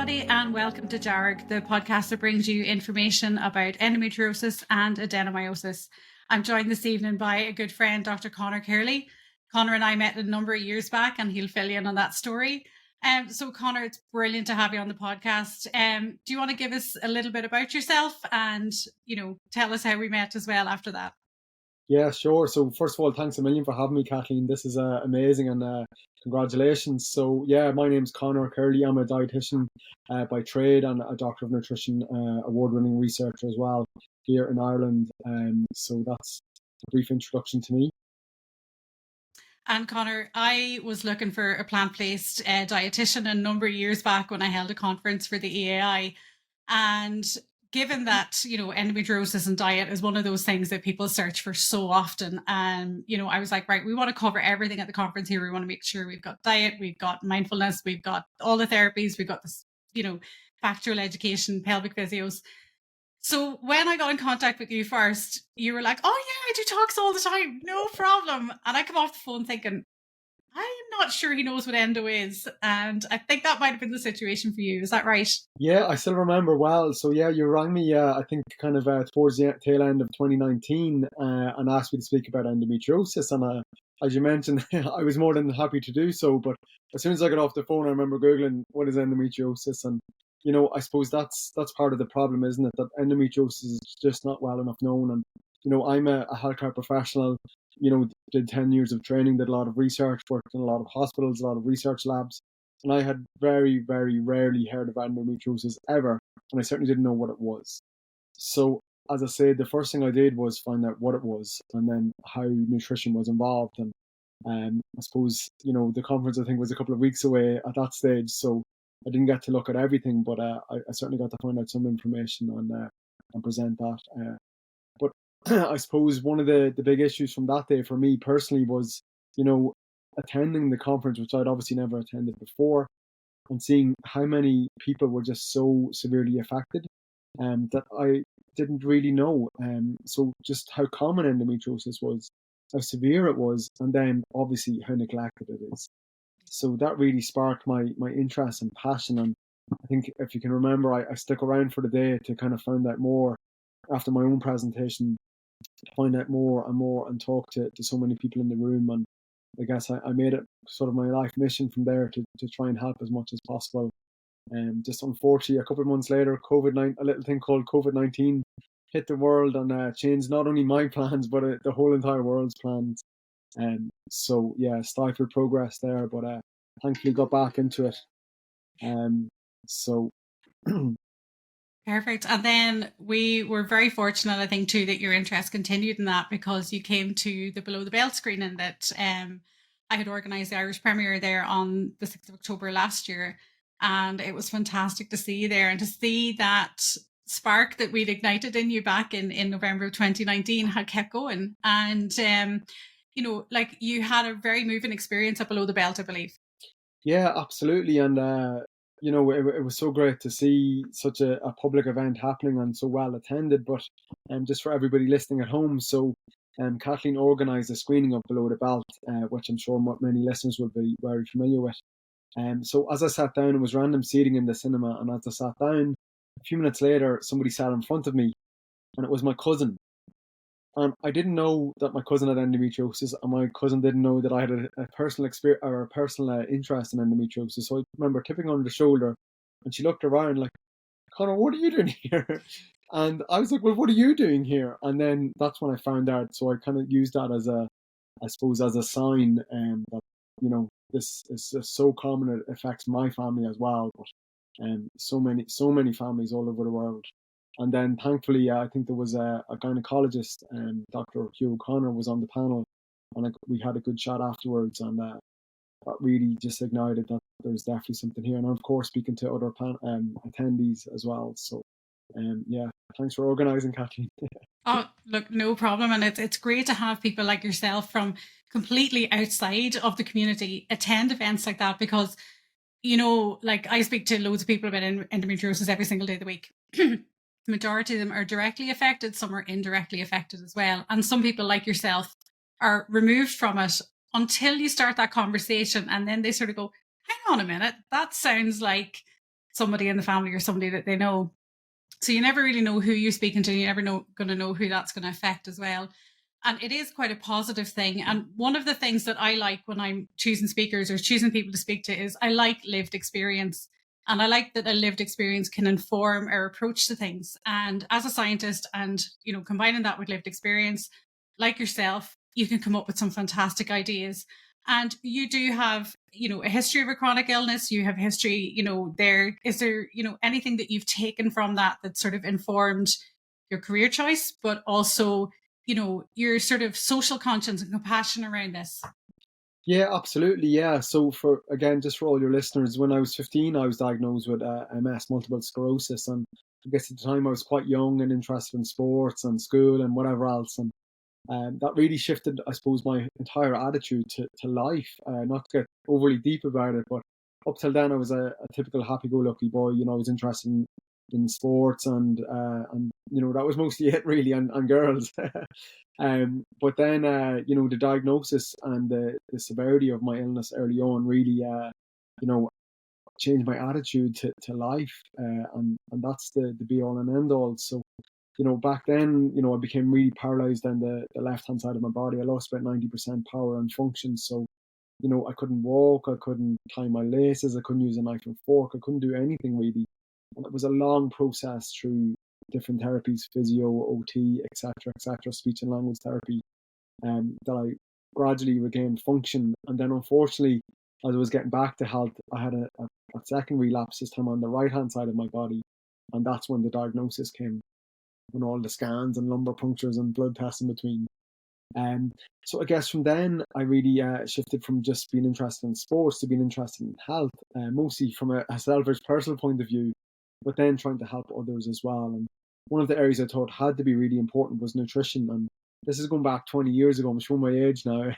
everybody, and welcome to JARG, the podcast that brings you information about endometriosis and adenomyosis. I'm joined this evening by a good friend, Dr. Conor Kerley. Conor and I met a number of years back, and he'll fill you in on that story. So, Conor, it's brilliant to have you on the podcast. Do you want to give us a little bit about yourself and, tell us how we met as well after that? Yeah, sure. So first of all, thanks a million for having me, Kathleen. This is amazing, and congratulations. So yeah, my name's Conor Kerley. I'm a dietitian by trade and a doctor of nutrition, award-winning researcher as well here in Ireland. So that's a brief introduction to me. And Conor, I was looking for a plant-based dietitian a number of years back when I held a conference for the EAI. And given that, endometriosis and diet is one of those things that people search for so often. And, I was like, right, we want to cover everything at the conference here. We want to make sure we've got diet, we've got mindfulness, we've got all the therapies, we've got this, factual education, pelvic physios. So when I got in contact with you first, you were like, oh yeah, I do talks all the time, no problem. And I come off the phone thinking, I'm not sure he knows what endo is. And I think that might have been the situation for you. Is that right? Yeah, I still remember well. So yeah, you rang me, I think kind of towards the tail end of 2019 and asked me to speak about endometriosis. And as you mentioned, I was more than happy to do so. But as soon as I got off the phone, I remember Googling what is endometriosis. And, I suppose that's part of the problem, isn't it? That endometriosis is just not well enough known. And, I'm a healthcare professional, did 10 years of training, did a lot of research, worked in a lot of hospitals, a lot of research labs. And I had very, very rarely heard of endometriosis ever. And I certainly didn't know what it was. So, as I said, the first thing I did was find out what it was and then how nutrition was involved. And I suppose, the conference, I think, was a couple of weeks away at that stage. So I didn't get to look at everything, but I certainly got to find out some information and present that. But I suppose one of the big issues from that day for me personally was, attending the conference, which I'd obviously never attended before, and seeing how many people were just so severely affected that I didn't really know. So just how common endometriosis was, how severe it was, and then obviously how neglected it is. So that really sparked my interest and passion. And I think if you can remember, I stuck around for the day to kind of find out more after my own presentation, find out more and more and talk to so many people in the room. And I guess I made it sort of my life mission from there to try and help as much as possible. And just unfortunately, a couple of months later, a little thing called COVID-19 hit the world and changed not only my plans, but the whole entire world's plans. So yeah, stifled progress there, but thankfully got back into it. So Perfect. And then we were very fortunate, I think, too, that your interest continued in that because you came to the Below the Belt screening that I had organised the Irish premiere there on the 6th of October last year. And it was fantastic to see you there and to see that spark that we'd ignited in you back in November of 2019 had kept going. And, like you had a very moving experience at Below the Belt, I believe. Yeah, absolutely. And it was so great to see such a public event happening and so well attended. But just for everybody listening at home, so Kathleen organised a screening of Below the Belt, which I'm sure many listeners will be very familiar with. So as I sat down, it was random seating in the cinema, and as I sat down, a few minutes later, somebody sat in front of me, and it was my cousin. And I didn't know that my cousin had endometriosis, and my cousin didn't know that I had a personal experience or a personal interest in endometriosis. So I remember tipping on the shoulder, and she looked around like, "Conor, what are you doing here?" And I was like, "Well, what are you doing here?" And then that's when I found out. So I kind of used that as a sign, that this is just so common. It affects my family as well, but so many families all over the world. And then thankfully, I think there was a gynecologist, Dr. Hugh O'Connor was on the panel, and we had a good chat afterwards, and that really just ignited that there's definitely something here. And of course, speaking to other attendees as well. So, yeah, thanks for organising, Kathleen. Oh, look, no problem. And it's great to have people like yourself from completely outside of the community attend events like that because, like I speak to loads of people about endometriosis every single day of the week. The majority of them are directly affected, some are indirectly affected as well. And some people like yourself are removed from it until you start that conversation. And then they sort of go, hang on a minute, that sounds like somebody in the family or somebody that they know. So you never really know who you're speaking to. You're never going to know who that's going to affect as well. And it is quite a positive thing. And one of the things that I like when I'm choosing speakers or choosing people to speak to is I like lived experience. And I like that a lived experience can inform our approach to things. And as a scientist and, combining that with lived experience, like yourself, you can come up with some fantastic ideas. And you do have, a history of a chronic illness. You have history, is there, anything that you've taken from that sort of informed your career choice, but also, your sort of social conscience and compassion around this? Yeah, absolutely. Yeah. So just for all your listeners, when I was 15, I was diagnosed with MS, multiple sclerosis. And I guess at the time I was quite young and interested in sports and school and whatever else. And that really shifted, I suppose, my entire attitude to life. Not to get overly deep about it, but up till then I was a typical happy-go-lucky boy. I was interested in sports and that was mostly it really, and girls. But then the diagnosis and the severity of my illness early on really changed my attitude to life, and that's the be all and end all. So back then, I became really paralyzed on the left hand side of my body. I lost about 90% power and function. So, I couldn't walk, I couldn't tie my laces, I couldn't use a knife and fork, I couldn't do anything really. And it was a long process through different therapies, physio, OT, etc., speech and language therapy, that I gradually regained function. And then unfortunately, as I was getting back to health, I had a second relapse, this time on the right hand side of my body. And that's when the diagnosis came, and all the scans and lumbar punctures and blood tests in between. So I guess from then I really shifted from just being interested in sports to being interested in health, mostly from a selfish personal point of view, but then trying to help others as well. And one of the areas I thought had to be really important was nutrition. And this is going back 20 years ago. I'm showing my age now.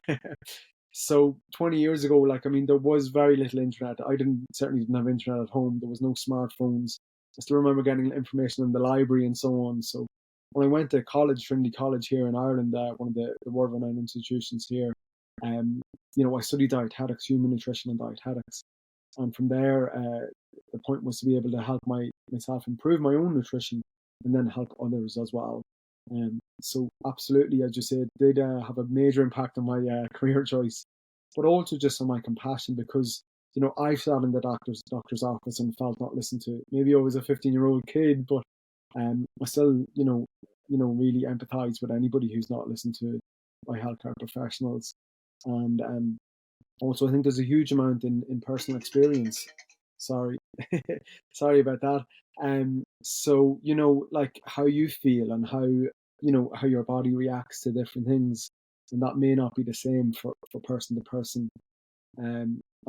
So 20 years ago, there was very little internet. I certainly didn't have internet at home. There was no smartphones. I still remember getting information in the library and so on. So when I went to college, Trinity College here in Ireland, one of the world-renowned institutions here, I studied dietetics, human nutrition and dietetics. And from there, the point was to be able to help myself improve my own nutrition and then help others as well. So absolutely, as you said, did have a major impact on my career choice, but also just on my compassion, because I sat in the doctor's office and felt not listened to. Maybe I was a 15-year-old kid, but I still really empathize with anybody who's not listened to by healthcare professionals. And also I think there's a huge amount in personal experience. Sorry, sorry about that. So like how you feel and how your body reacts to different things, and that may not be the same for person to person.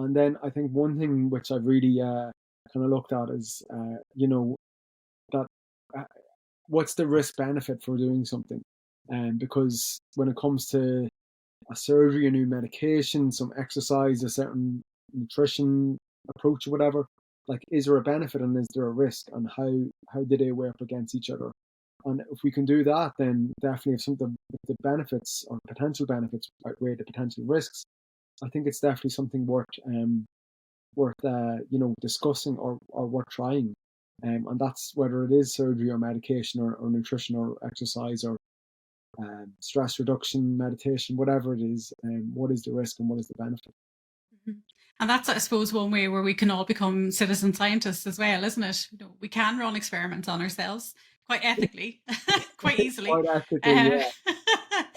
And then I think one thing which I've really kind of looked at is that what's the risk benefit for doing something, because when it comes to a surgery, a new medication, some exercise, a certain nutrition approach or whatever, like, is there a benefit and is there a risk, and how do they weigh up against each other? And if we can do that, then definitely if the benefits or potential benefits outweigh the potential risks, I think it's definitely something worth discussing or worth trying. And that's whether it is surgery or medication or nutrition or exercise or stress reduction, meditation, whatever it is. What is the risk and what is the benefit? Mm-hmm. And that's, I suppose, one way where we can all become citizen scientists as well, isn't it? We can run experiments on ourselves quite ethically, quite easily. Quite ethically, yeah.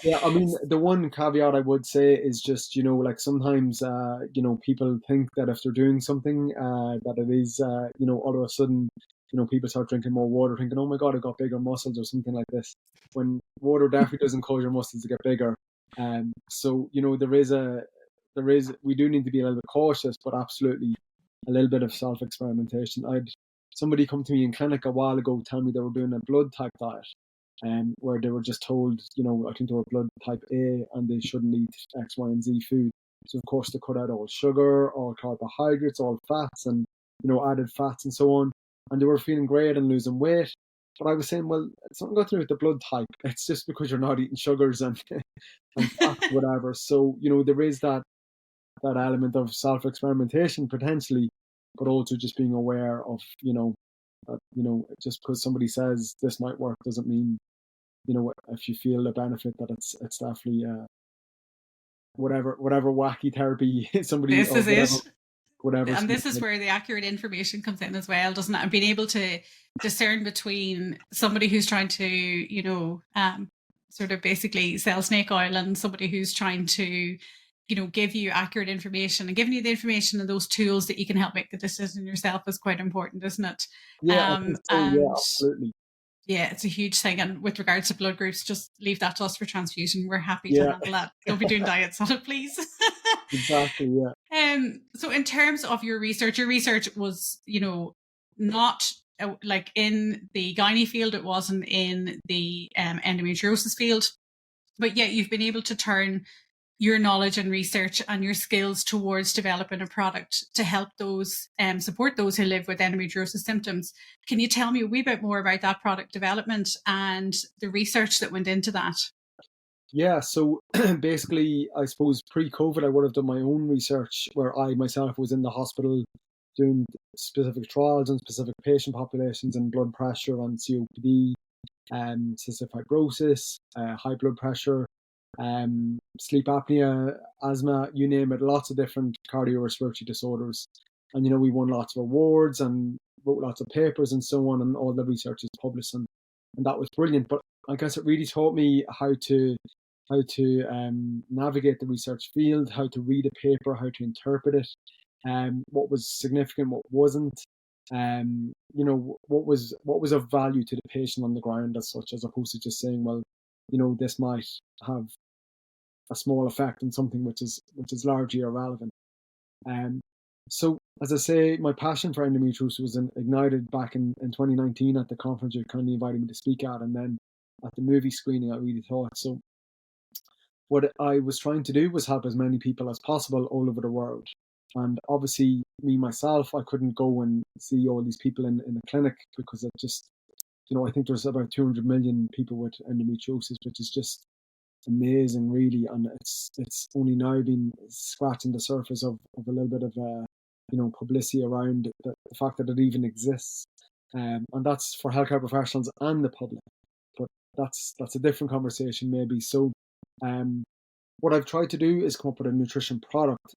Yeah, I mean, the one caveat I would say is just, like sometimes, people think that if they're doing something, that it is, all of a sudden, people start drinking more water, thinking, oh my God, I've got bigger muscles or something like this. When water definitely doesn't cause your muscles to get bigger. So, we do need to be a little bit cautious, but absolutely a little bit of self-experimentation. I had somebody come to me in clinic a while ago, tell me they were doing a blood type diet. Where they were just told, I think they were blood type A and they shouldn't eat X, Y, and Z food. So of course they cut out all sugar, all carbohydrates, all fats, and added fats and so on. And they were feeling great and losing weight. But I was saying, well, it's not got to do with the blood type. It's just because you're not eating sugars and fats, whatever. So there is that element of self-experimentation potentially. but also just being aware of, that, just because somebody says this might work doesn't mean, if you feel the benefit that it's definitely whatever wacky therapy somebody This or is it. whatever. And this is where the accurate information comes in as well, doesn't it? And being able to discern between somebody who's trying to, sort of basically sell snake oil and somebody who's trying to, give you accurate information, and giving you the information and those tools that you can help make the decision yourself is quite important, isn't it? Yeah, I think so. Yeah, And absolutely. yeah, it's a huge thing. And with regards to blood groups, just leave that to us for transfusion. We're happy to Yeah, handle that. Don't be doing diets on it, please. exactly. Yeah. So in terms of your research was, not like in the gynae field, it wasn't in the endometriosis field, but yet you've been able to turn your knowledge and research and your skills towards developing a product to help those support those who live with endometriosis symptoms. Can you tell me a wee bit more about that product development and the research that went into that? Yeah, so basically, I suppose pre-COVID, I would have done my own research where I myself was in the hospital doing specific trials on specific patient populations and blood pressure on COPD, cystic fibrosis, high blood pressure, sleep apnea, asthma, you name it, lots of different cardiorespiratory disorders. And, we won lots of awards and wrote lots of papers and so on, and all the research is published. And that was brilliant. But I guess it really taught me how to navigate the research field, how to read a paper, how to interpret it, what was significant, what wasn't, what was of value to the patient on the ground as such, as opposed to just saying, well, this might have a small effect on something which is largely irrelevant. So, as I say, my passion for endometriosis was ignited back in 2019 at the conference you kindly invited me to speak at, and then at the movie screening, I really thought so. What I was trying to do was help as many people as possible all over the world. And obviously, me myself, I couldn't go and see all these people in a clinic because it just, I think there's about 200 million people with endometriosis, which is just amazing, really. And it's only now been scratching the surface of a little bit of, publicity around the fact that it even exists. And that's for healthcare professionals and the public. But that's a different conversation, maybe. So, what I've tried to do is come up with a nutrition product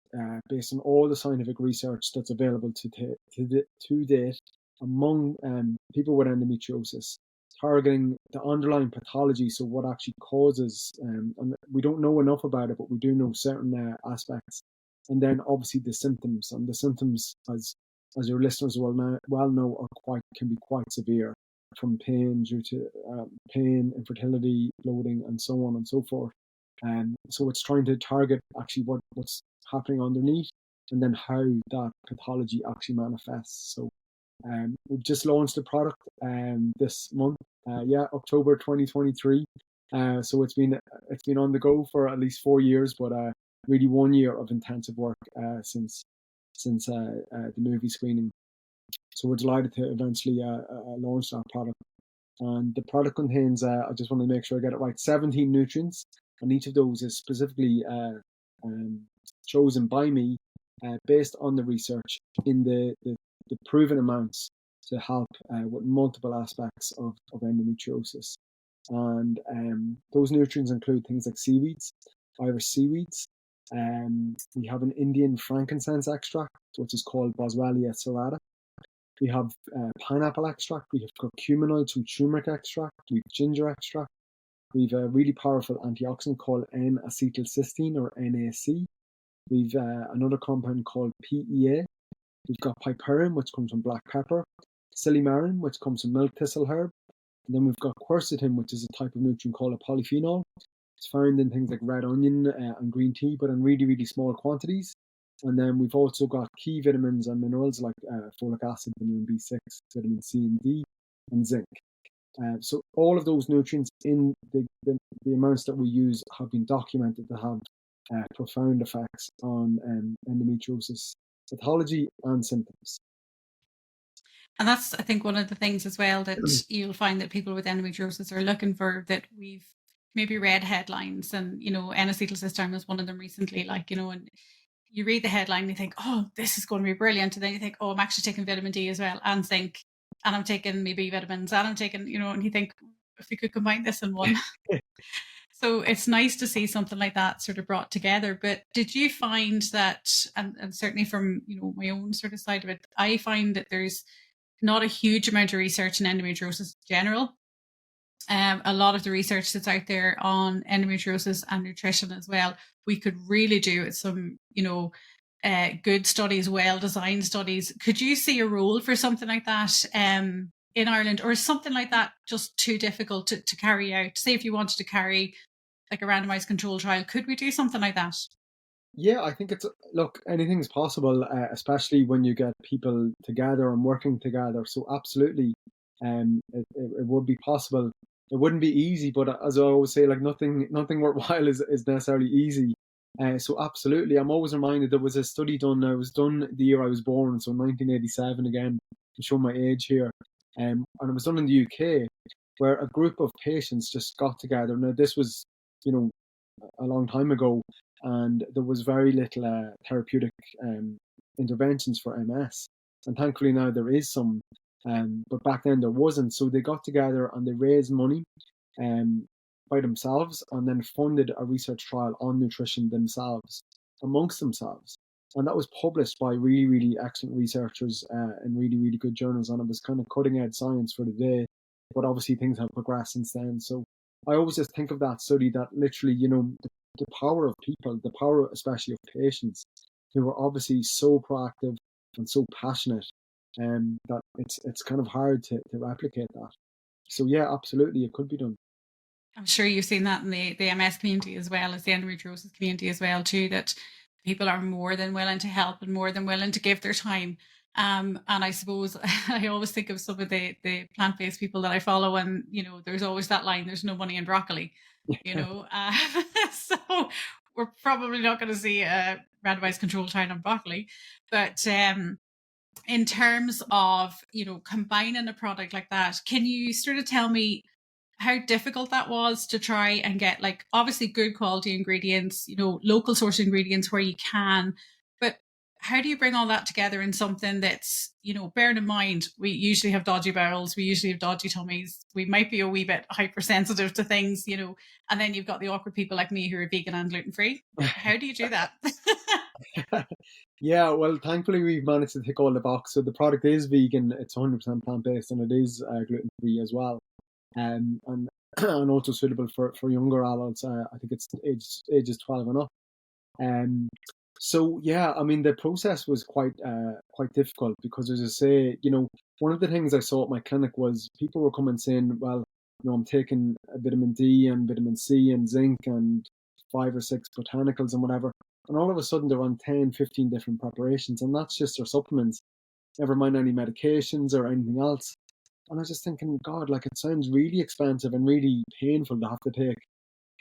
based on all the scientific research that's available to date among people with endometriosis, targeting the underlying pathology, so what actually causes, and we don't know enough about it, but we do know certain aspects, and then obviously the symptoms, and the symptoms, as your listeners well know, can be quite severe, from pain due to pain, infertility, bloating, and so on and so forth. So it's trying to target actually what's happening underneath, and then how that pathology actually manifests. So we've just launched the product this month, October 2023. So it's been on the go for at least 4 years, but really 1 year of intensive work since the movie screening. So we're delighted to eventually launch that product. And the product contains, I just want to make sure I get it right, 17 nutrients, and each of those is specifically chosen by me based on the research in the proven amounts to help with multiple aspects of endometriosis. And those nutrients include things like seaweeds, Irish seaweeds. We have an Indian frankincense extract, which is called Boswellia serrata. We have pineapple extract. We have curcuminoids from turmeric extract. We have ginger extract. We've a really powerful antioxidant called N-acetylcysteine, or NAC. We've another compound called PEA. We've got piperine, which comes from black pepper, silymarin, which comes from milk thistle herb, and then we've got quercetin, which is a type of nutrient called a polyphenol. It's found in things like red onion and green tea, but in really, really small quantities. And then we've also got key vitamins and minerals like folic acid, vitamin B6, vitamin C and D, and zinc. So all of those nutrients in the amounts that we use have been documented to have profound effects on endometriosis pathology and symptoms. And that's, I think, one of the things as well that you'll find that people with endometriosis are looking for, that we've maybe read headlines, and, N-acetylcysteine was one of them recently, and you read the headline and you think, oh, this is going to be brilliant. And then you think, oh, I'm actually taking vitamin D as well and zinc, and I'm taking maybe vitamins, and I'm taking, and you think, if we could combine this in one. So it's nice to see something like that sort of brought together. But did you find that, and certainly from, my own sort of side of it, I find that there's not a huge amount of research in endometriosis in general. A lot of the research that's out there on endometriosis and nutrition as well, we could really do some, good studies, well-designed studies. Could you see a role for something like that in Ireland, or is something like that just too difficult to carry out? Say if you wanted to carry like a randomized control trial, could we do something like that? Yeah, I think look, anything's possible, especially when you get people together and working together. So absolutely, it would be possible. It wouldn't be easy, but as I always say, like nothing worthwhile is necessarily easy. So absolutely, I'm always reminded there was a study done. It was done the year I was born, so 1987 again, to show my age here. And it was done in the UK, where a group of patients just got together. Now this was, you know, a long time ago, and there was very little therapeutic interventions for MS. And thankfully now there is some, but back then there wasn't. So they got together and they raised money um, by themselves, and then funded a research trial on nutrition themselves, amongst themselves. And that was published by really, really excellent researchers in really, really good journals. And it was kind of cutting edge science for the day. But obviously things have progressed since then. So I always just think of that study, that literally, the power of people, the power especially of patients who are obviously so proactive and so passionate, that it's kind of hard to replicate that. So yeah, absolutely, it could be done. I'm sure you've seen that in the MS community as well as the endometriosis community as well too, that people are more than willing to help and more than willing to give their time. And I suppose I always think of some of the plant-based people that I follow, and there's always that line, there's no money in broccoli, so we're probably not going to see a randomized control trial on broccoli. But in terms of combining a product like that, can you sort of tell me how difficult that was to try and get, like, obviously good quality ingredients, local source ingredients where you can, but how do you bring all that together in something that's, bearing in mind, we usually have dodgy bowels, we usually have dodgy tummies, we might be a wee bit hypersensitive to things, and then you've got the awkward people like me who are vegan and gluten-free. How do you do that? Yeah, well, thankfully we've managed to tick all the boxes. So the product is vegan, it's 100% plant-based, and it is gluten-free as well. And and also suitable for younger adults. I think it's ages 12 and up. Um, so yeah, I mean the process was quite difficult because, as I say, one of the things I saw at my clinic was people were coming saying, well, I'm taking a vitamin D and vitamin C and zinc and 5 or 6 botanicals and whatever, and all of a sudden they're on 10, 15 different preparations, and that's just their supplements, never mind any medications or anything else. And I was just thinking, God, like it sounds really expensive and really painful to have to take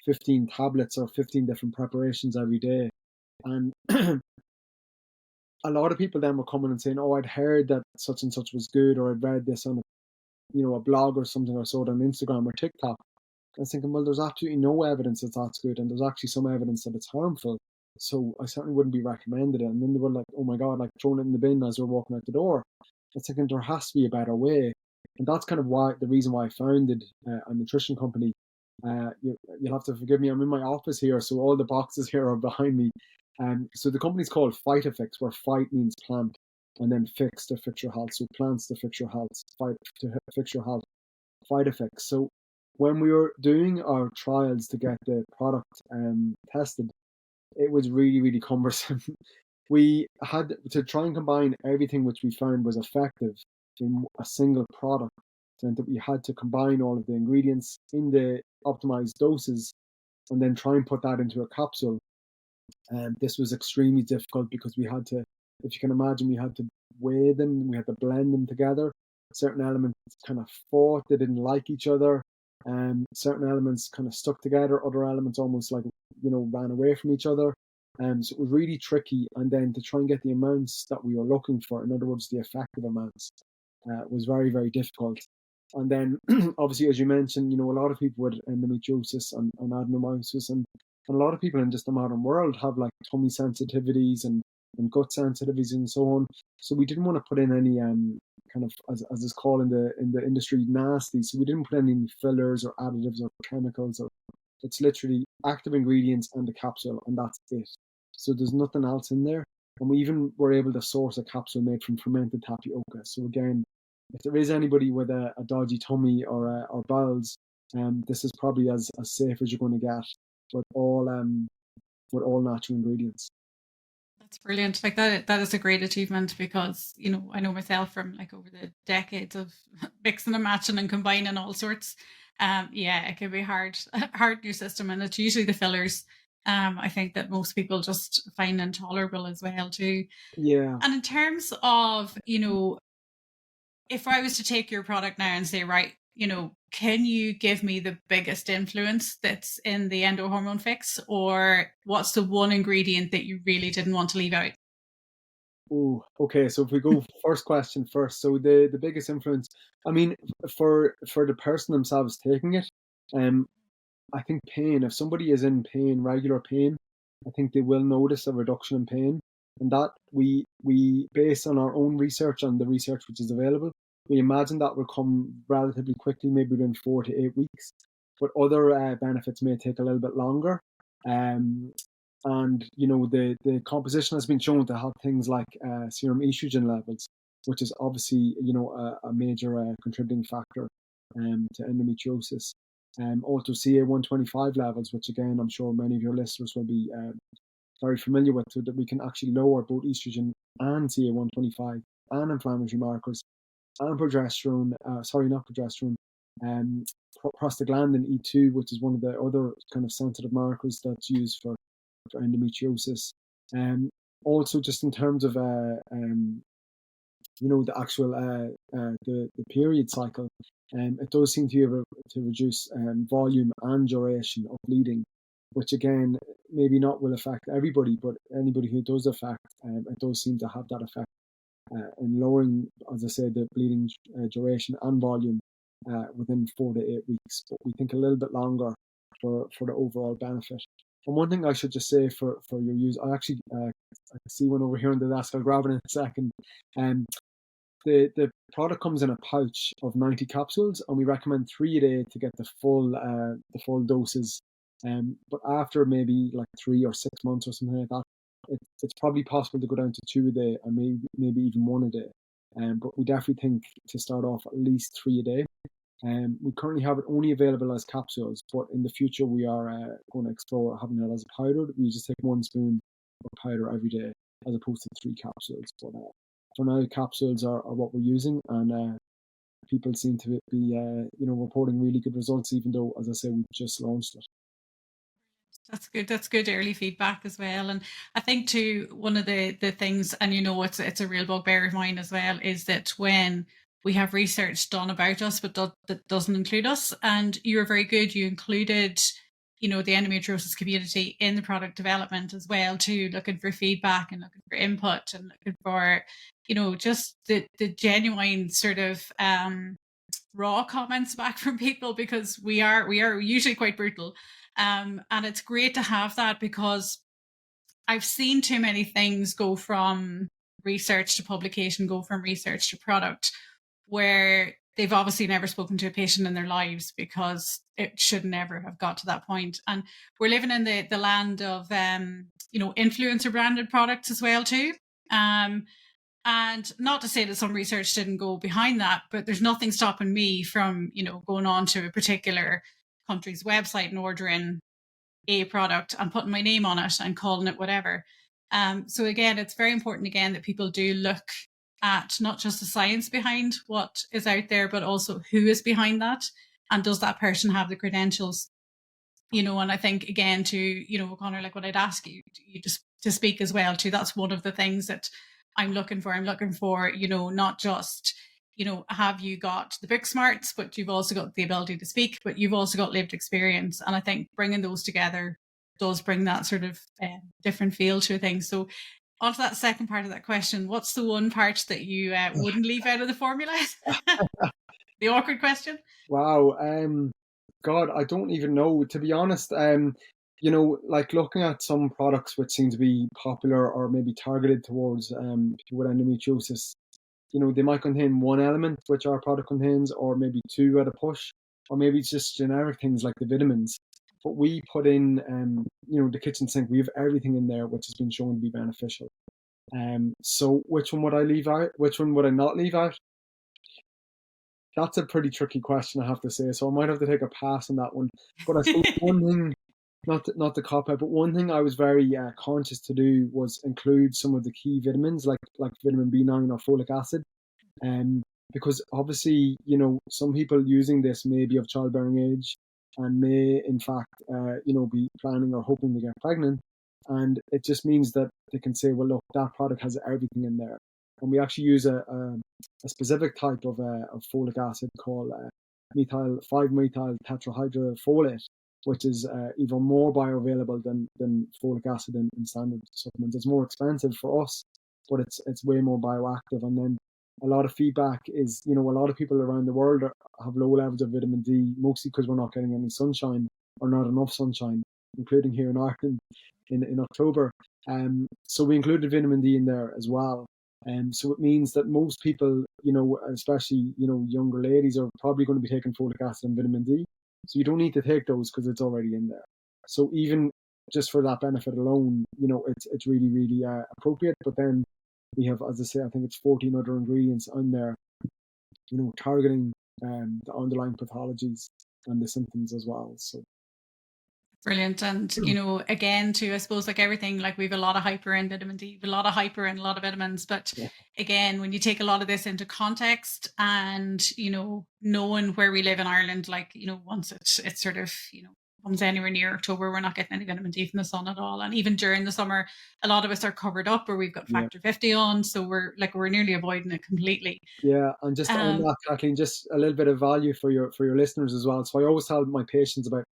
15 tablets or 15 different preparations every day. And a lot of people then were coming and saying, oh, I'd heard that such and such was good, or I'd read this on a blog or something, or saw it on Instagram or TikTok. I was thinking, well, there's absolutely no evidence that that's good, and there's actually some evidence that it's harmful. So I certainly wouldn't be recommended it. And then they were like, oh my God, like throwing it in the bin as we're walking out the door. I was thinking there has to be a better way. And that's kind of the reason why I founded a nutrition company. You'll have to forgive me. I'm in my office here, so all the boxes here are behind me. So the company's called Phytaphix, where phyte means plant, and then fix to fix your health. So plants to fix your health, fight to fix your health, Phytaphix. So when we were doing our trials to get the product tested, it was really, really cumbersome. We had to try and combine everything which we found was effective in a single product. So that we had to combine all of the ingredients in the optimized doses and then try and put that into a capsule. And this was extremely difficult because we had to, if you can imagine, we had to weigh them, we had to blend them together. Certain elements kind of fought, they didn't like each other. And certain elements kind of stuck together, other elements almost like, ran away from each other. So it was really tricky. And then to try and get the amounts that we were looking for, in other words, the effective amounts, was very, very difficult. And then, obviously, as you mentioned, a lot of people with endometriosis and adenomyosis, and And a lot of people in just the modern world have like tummy sensitivities and gut sensitivities and so on. So we didn't want to put in any kind of, as it's called in the industry, nasty. So we didn't put in any fillers or additives or chemicals. Or it's literally active ingredients and the capsule, and that's it. So there's nothing else in there. And we even were able to source a capsule made from fermented tapioca. So again, if there is anybody with a dodgy tummy or bowels, this is probably as safe as you're going to get with all natural ingredients. That's brilliant. Like that is a great achievement because, I know myself from like over the decades of mixing and matching and combining all sorts. Yeah, it can be hard in your system, and it's usually the fillers. I think that most people just find intolerable as well too. Yeah. And in terms of, if I was to take your product now and say, right, can you give me the biggest influence that's in the hormone fix, or what's the one ingredient that you really didn't want to leave out? Oh, okay. So if we go first question first, so the biggest influence, I mean, for the person themselves taking it, I think pain. If somebody is in pain, regular pain, I think they will notice a reduction in pain, and that we based on our own research and the research which is available, we imagine that will come relatively quickly, maybe within 4 to 8 weeks. But other benefits may take a little bit longer. Um, and the composition has been shown to have things like serum estrogen levels, which is obviously a major contributing factor to endometriosis. Also CA125 levels, which again I'm sure many of your listeners will be very familiar with, so that we can actually lower both estrogen and CA125 and inflammatory markers and progesterone. Sorry, not progesterone. Um, Prostaglandin E2, which is one of the other kind of sensitive markers that's used for endometriosis. Also, just in terms of the actual the period cycle, it does seem to be able to reduce volume and duration of bleeding, which again maybe not will affect everybody, but anybody who does affect, it does seem to have that effect in lowering, as I said, the bleeding duration and volume within 4 to 8 weeks. But we think a little bit longer for the overall benefit. And one thing I should just say for your use, I actually I see one over here on the desk. I'll grab it in a second. Um, the product comes in a pouch of 90 capsules, and we recommend 3 a day to get the full doses. But after maybe like 3 or 6 months or something like that, it's probably possible to go down to 2 a day and maybe even 1 a day. But we definitely think to start off at least 3 a day. We currently have it only available as capsules, but in the future we are going to explore having it as a powder. We just take 1 spoon of powder every day as opposed to 3 capsules. But for now, capsules are what we're using, and people seem to be reporting really good results, even though, as I say, we just launched it. That's good. That's good early feedback as well. And I think too, one of the things, and it's a real bugbear of mine as well, is that when we have research done about us, but that doesn't include us, and you were very good. You included, the endometriosis community in the product development as well too, looking for feedback and looking for input and looking for, just the genuine sort of raw comments back from people, because we are usually quite brutal. And it's great to have that, because I've seen too many things go from research to publication, go from research to product, where they've obviously never spoken to a patient in their lives, because it should never have got to that point. And we're living in the land of influencer branded products as well too. And not to say that some research didn't go behind that, but there's nothing stopping me from, going on to a particular country's website and ordering a product and putting my name on it and calling it whatever. So again, it's very important again that people do look at not just the science behind what is out there, but also who is behind that, and does that person have the credentials. And I think again to, Conor, like what I'd ask you just to speak as well too. That's one of the things that I'm looking for. I'm looking for, not just, have you got the book smarts, but you've also got the ability to speak, but you've also got lived experience. And I think bringing those together does bring that sort of different feel to things. So on to that second part of that question, what's the one part that you wouldn't leave out of the formula? The awkward question. Wow. God, I don't even know, to be honest. like looking at some products which seem to be popular or maybe targeted towards people with endometriosis, they might contain one element which our product contains, or maybe two at a push, or maybe it's just generic things like the vitamins. But we put in, the kitchen sink. We have everything in there which has been shown to be beneficial. So which one would I leave out? Which one would I not leave out? That's a pretty tricky question, I have to say. So I might have to take a pass on that one. But I suppose one thing, not to cop out, but one thing I was very conscious to do was include some of the key vitamins like vitamin B9 or folic acid. Because obviously, some people using this may be of childbearing age and may, in fact, be planning or hoping to get pregnant. And it just means that they can say, well, look, that product has everything in there. And we actually use a specific type of folic acid called 5-methyl tetrahydrofolate, which is even more bioavailable than folic acid in standard supplements. It's more expensive for us, but it's way more bioactive. And then a lot of feedback is, a lot of people around the world have low levels of vitamin D, mostly because we're not getting any sunshine or not enough sunshine, including here in Ireland in October. So we included vitamin D in there as well. So it means that most people, especially, younger ladies, are probably going to be taking folic acid and vitamin D. So you don't need to take those because it's already in there. So even just for that benefit alone, it's really, really appropriate. But then we have, as I say, I think it's 14 other ingredients on there, targeting the underlying pathologies and the symptoms as well. So. Brilliant. And, again, too, I suppose like everything, like we have a lot of hyper in vitamin D, a lot of hyper and a lot of vitamins. But again, when you take a lot of this into context and, knowing where we live in Ireland, like, once it's sort of, comes anywhere near October, we're not getting any vitamin D from the sun at all. And even during the summer, a lot of us are covered up or we've got factor 50 on. So we're nearly avoiding it completely. Yeah. And just on that, Kathleen, just a little bit of value for your listeners as well. So I always tell my patients about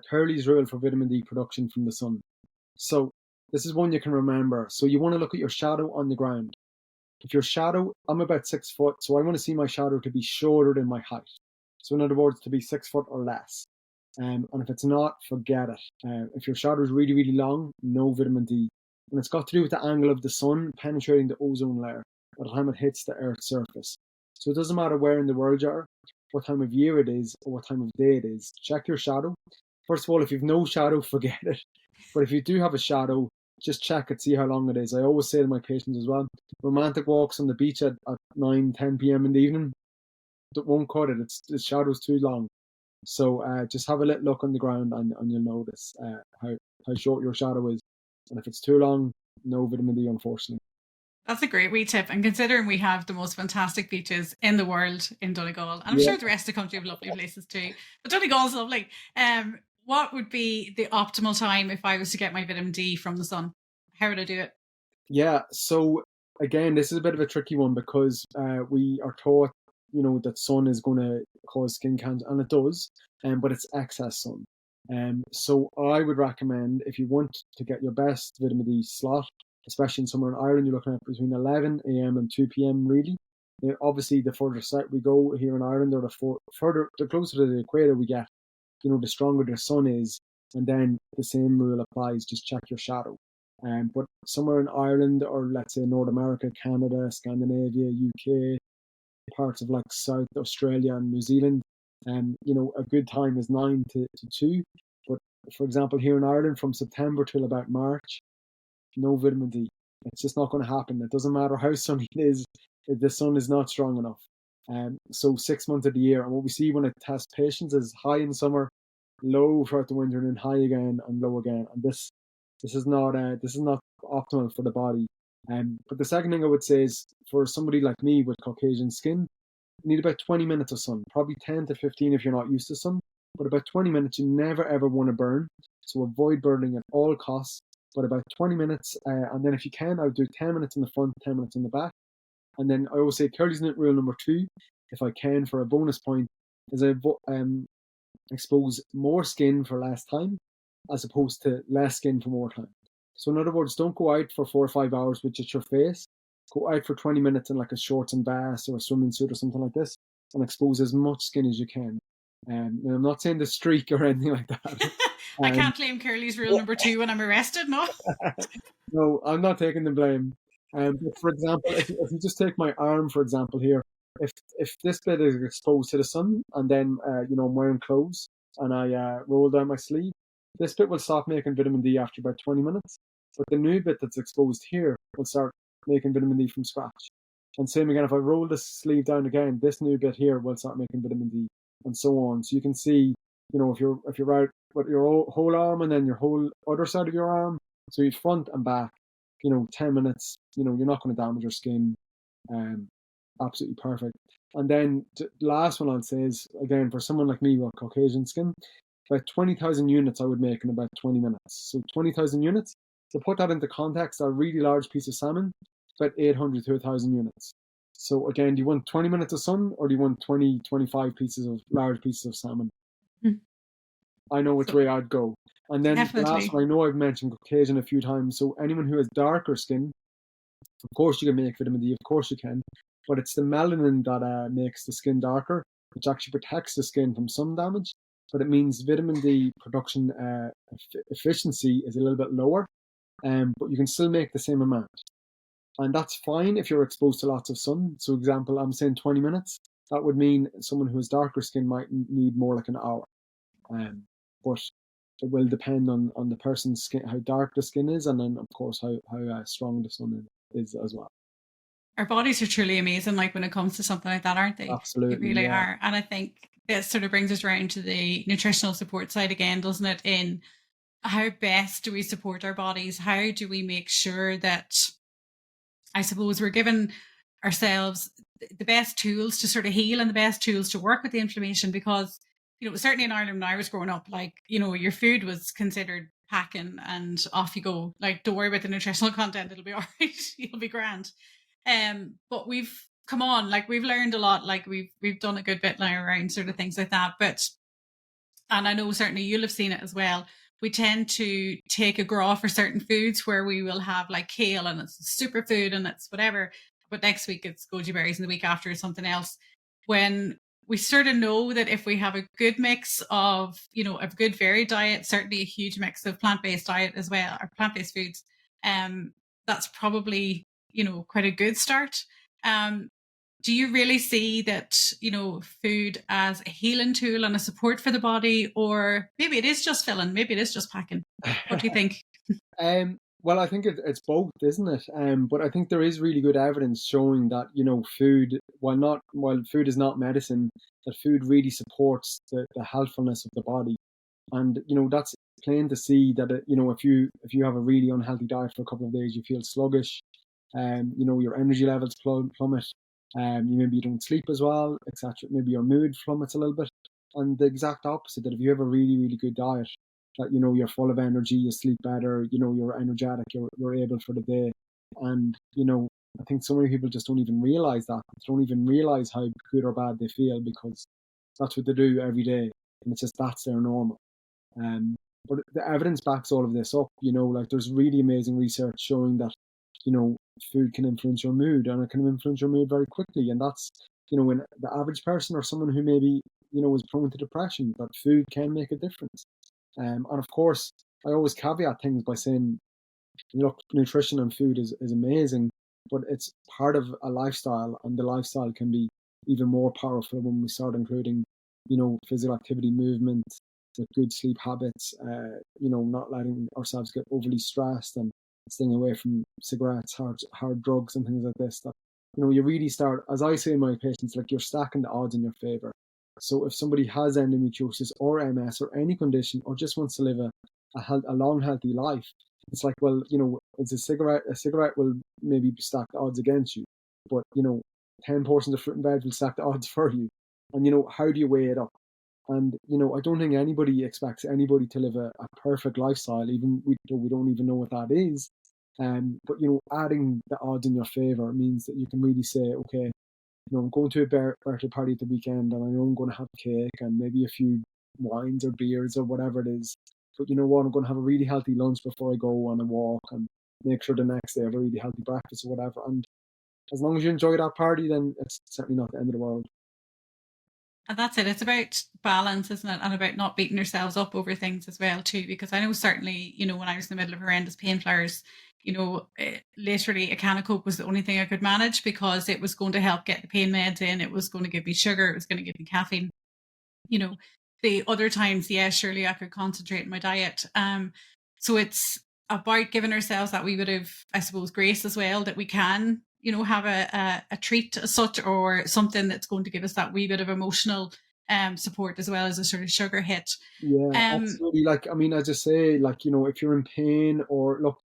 Kerley's rule for vitamin D production from the sun. So this is one you can remember. So you want to look at your shadow on the ground. If your shadow, I'm about 6 foot, so I want to see my shadow to be shorter than my height. So in other words, to be 6 foot or less. And if it's not, forget it. If your shadow is really, really long, no vitamin D. And it's got to do with the angle of the sun penetrating the ozone layer by the time it hits the Earth's surface. So it doesn't matter where in the world you are, what time of year it is, or what time of day it is. Check your shadow. First of all, if you've no shadow, forget it. But if you do have a shadow, just check it, see how long it is. I always say to my patients as well, romantic walks on the beach at 9, 10 p.m. in the evening, that won't cut it. The shadow's too long. So just have a little look on the ground and you'll notice how short your shadow is. And if it's too long, no vitamin D, unfortunately. That's a great wee tip. And considering we have the most fantastic beaches in the world in Donegal, and I'm sure the rest of the country have lovely places too, but Donegal's lovely. What would be the optimal time if I was to get my vitamin D from the sun? How would I do it? Yeah, so again, this is a bit of a tricky one because we are taught, that sun is going to cause skin cancer, and it does, but it's excess sun. So I would recommend, if you want to get your best vitamin D slot, especially in somewhere in Ireland, you're looking at between 11 a.m. and 2 p.m. really. Obviously, the further south we go here in Ireland, or the closer to the equator we get, the stronger the sun is, and then the same rule applies. Just check your shadow. But somewhere in Ireland, or let's say North America, Canada, Scandinavia, UK, parts of like South Australia and New Zealand, a good time is 9 to 2. But for example, here in Ireland, from September till about March, no vitamin D. It's just not going to happen. It doesn't matter how sunny it is, if the sun is not strong enough. So 6 months of the year, and what we see when I test patients is high in summer, low throughout the winter, and then high again and low again. And this is not optimal for the body. But the second thing I would say is, for somebody like me with Caucasian skin, you need about 20 minutes of sun, probably 10 to 15 if you're not used to sun, but about 20 minutes. You never ever want to burn, so avoid burning at all costs. But about 20 minutes, and then if you can, I would do 10 minutes in the front, 10 minutes in the back. And then I always say Kerley's Knit rule number 2, if I can, for a bonus point, is I expose more skin for less time, as opposed to less skin for more time. So in other words, don't go out for 4 or 5 hours with just your face. Go out for 20 minutes in like a shorts and vest or a swimming suit or something like this, and expose as much skin as you can. And I'm not saying the streak or anything like that. I can't claim Kerley's rule number 2 when I'm arrested, no? No, I'm not taking the blame. But for example, if you just take my arm, for example, here, if this bit is exposed to the sun and then, I'm wearing clothes and I roll down my sleeve, this bit will stop making vitamin D after about 20 minutes. But the new bit that's exposed here will start making vitamin D from scratch. And same again, if I roll the sleeve down again, this new bit here will start making vitamin D, and so on. So you can see, if you're out with your whole arm and then your whole other side of your arm, so your front and back, 10 minutes, you're not going to damage your skin. Absolutely perfect. And then the last one I'd say is, again, for someone like me with Caucasian skin, about 20,000 units I would make in about 20 minutes. So 20,000 units, to put that into context, a really large piece of salmon, about 800 to 1,000 units. So again, do you want 20 minutes of sun, or do you want 20, 25 large pieces of salmon? I know which way I'd go. And then the last one, I know I've mentioned Caucasian a few times, so anyone who has darker skin, of course you can make vitamin D, of course you can, but it's the melanin that makes the skin darker, which actually protects the skin from sun damage, but it means vitamin D production efficiency is a little bit lower, but you can still make the same amount. And that's fine if you're exposed to lots of sun. So example, I'm saying 20 minutes. That would mean someone who has darker skin might need more like an hour. But it will depend on the person's skin, how dark the skin is, and then of course how strong the sun is as well. Our bodies are truly amazing, like when it comes to something like that, aren't they? Absolutely, they really yeah. are. And I think this sort of brings us around to the nutritional support side again, doesn't it? In how best do we support our bodies? How do we make sure that, I suppose, we're giving ourselves the best tools to sort of heal and the best tools to work with the inflammation? Because, certainly in Ireland when I was growing up, like, your food was considered packing and off you go. Like, don't worry about the nutritional content, it'll be all right. You'll be grand. But we've come on, like we've learned a lot, like we've done a good bit now around sort of things like that. And I know certainly you'll have seen it as well. We tend to take a graw for certain foods where we will have like kale and it's a superfood and it's whatever, but next week it's goji berries and the week after it's something else. When we sort of know that if we have a good mix of, a good varied diet, certainly a huge mix of plant-based diet as well, or plant-based foods, that's probably, quite a good start. Do you really see that, food as a healing tool and a support for the body, or maybe it is just filling, maybe it is just packing? What do you think? Well, I think it's both, isn't it? But I think there is really good evidence showing that, food, while food is not medicine, that food really supports the healthfulness of the body. And, that's plain to see that, if you have a really unhealthy diet for a couple of days, you feel sluggish, your energy levels plummet, maybe you don't sleep as well, etc. Maybe your mood plummets a little bit. And the exact opposite, that if you have a really, really good diet, that, you're full of energy, you sleep better, you're energetic, you're able for the day. And, I think so many people just don't even realize that. They don't even realize how good or bad they feel, because that's what they do every day. And it's just, that's their normal. But the evidence backs all of this up, like there's really amazing research showing that, food can influence your mood, and it can influence your mood very quickly. And that's, when the average person or someone who maybe, is prone to depression, that food can make a difference. And of course, I always caveat things by saying, look, nutrition and food is amazing, but it's part of a lifestyle, and the lifestyle can be even more powerful when we start including, physical activity, movement, with good sleep habits, not letting ourselves get overly stressed, and staying away from cigarettes, hard drugs and things like this. That, you really start, as I say in my patients, like you're stacking the odds in your favor. So if somebody has endometriosis or MS or any condition, or just wants to live a long, healthy life, it's like, well, it's a cigarette will maybe stack the odds against you, but 10 portions of fruit and veg will stack the odds for you. And how do you weigh it up? And I don't think anybody expects anybody to live a perfect lifestyle, even we don't even know what that is. But adding the odds in your favor means that you can really say, okay, I'm going to a birthday party at the weekend, and I know I'm going to have cake and maybe a few wines or beers or whatever it is. But you know what? I'm going to have a really healthy lunch before I go on a walk, and make sure the next day I have a really healthy breakfast or whatever. And as long as you enjoy that party, then it's certainly not the end of the world. And that's it. It's about balance, isn't it? And about not beating yourselves up over things as well, too. Because I know certainly, when I was in the middle of horrendous pain flares, literally a can of Coke was the only thing I could manage because it was going to help get the pain meds in. It was going to give me sugar. It was going to give me caffeine. The other times, yeah, surely I could concentrate on my diet. So it's about giving ourselves that wee bit of, I suppose, grace as well, that we can, have a treat as such, or something that's going to give us that wee bit of emotional support as well as a sort of sugar hit. Yeah, Um, absolutely. Like, I mean, as I say, like, if you're in pain, or look,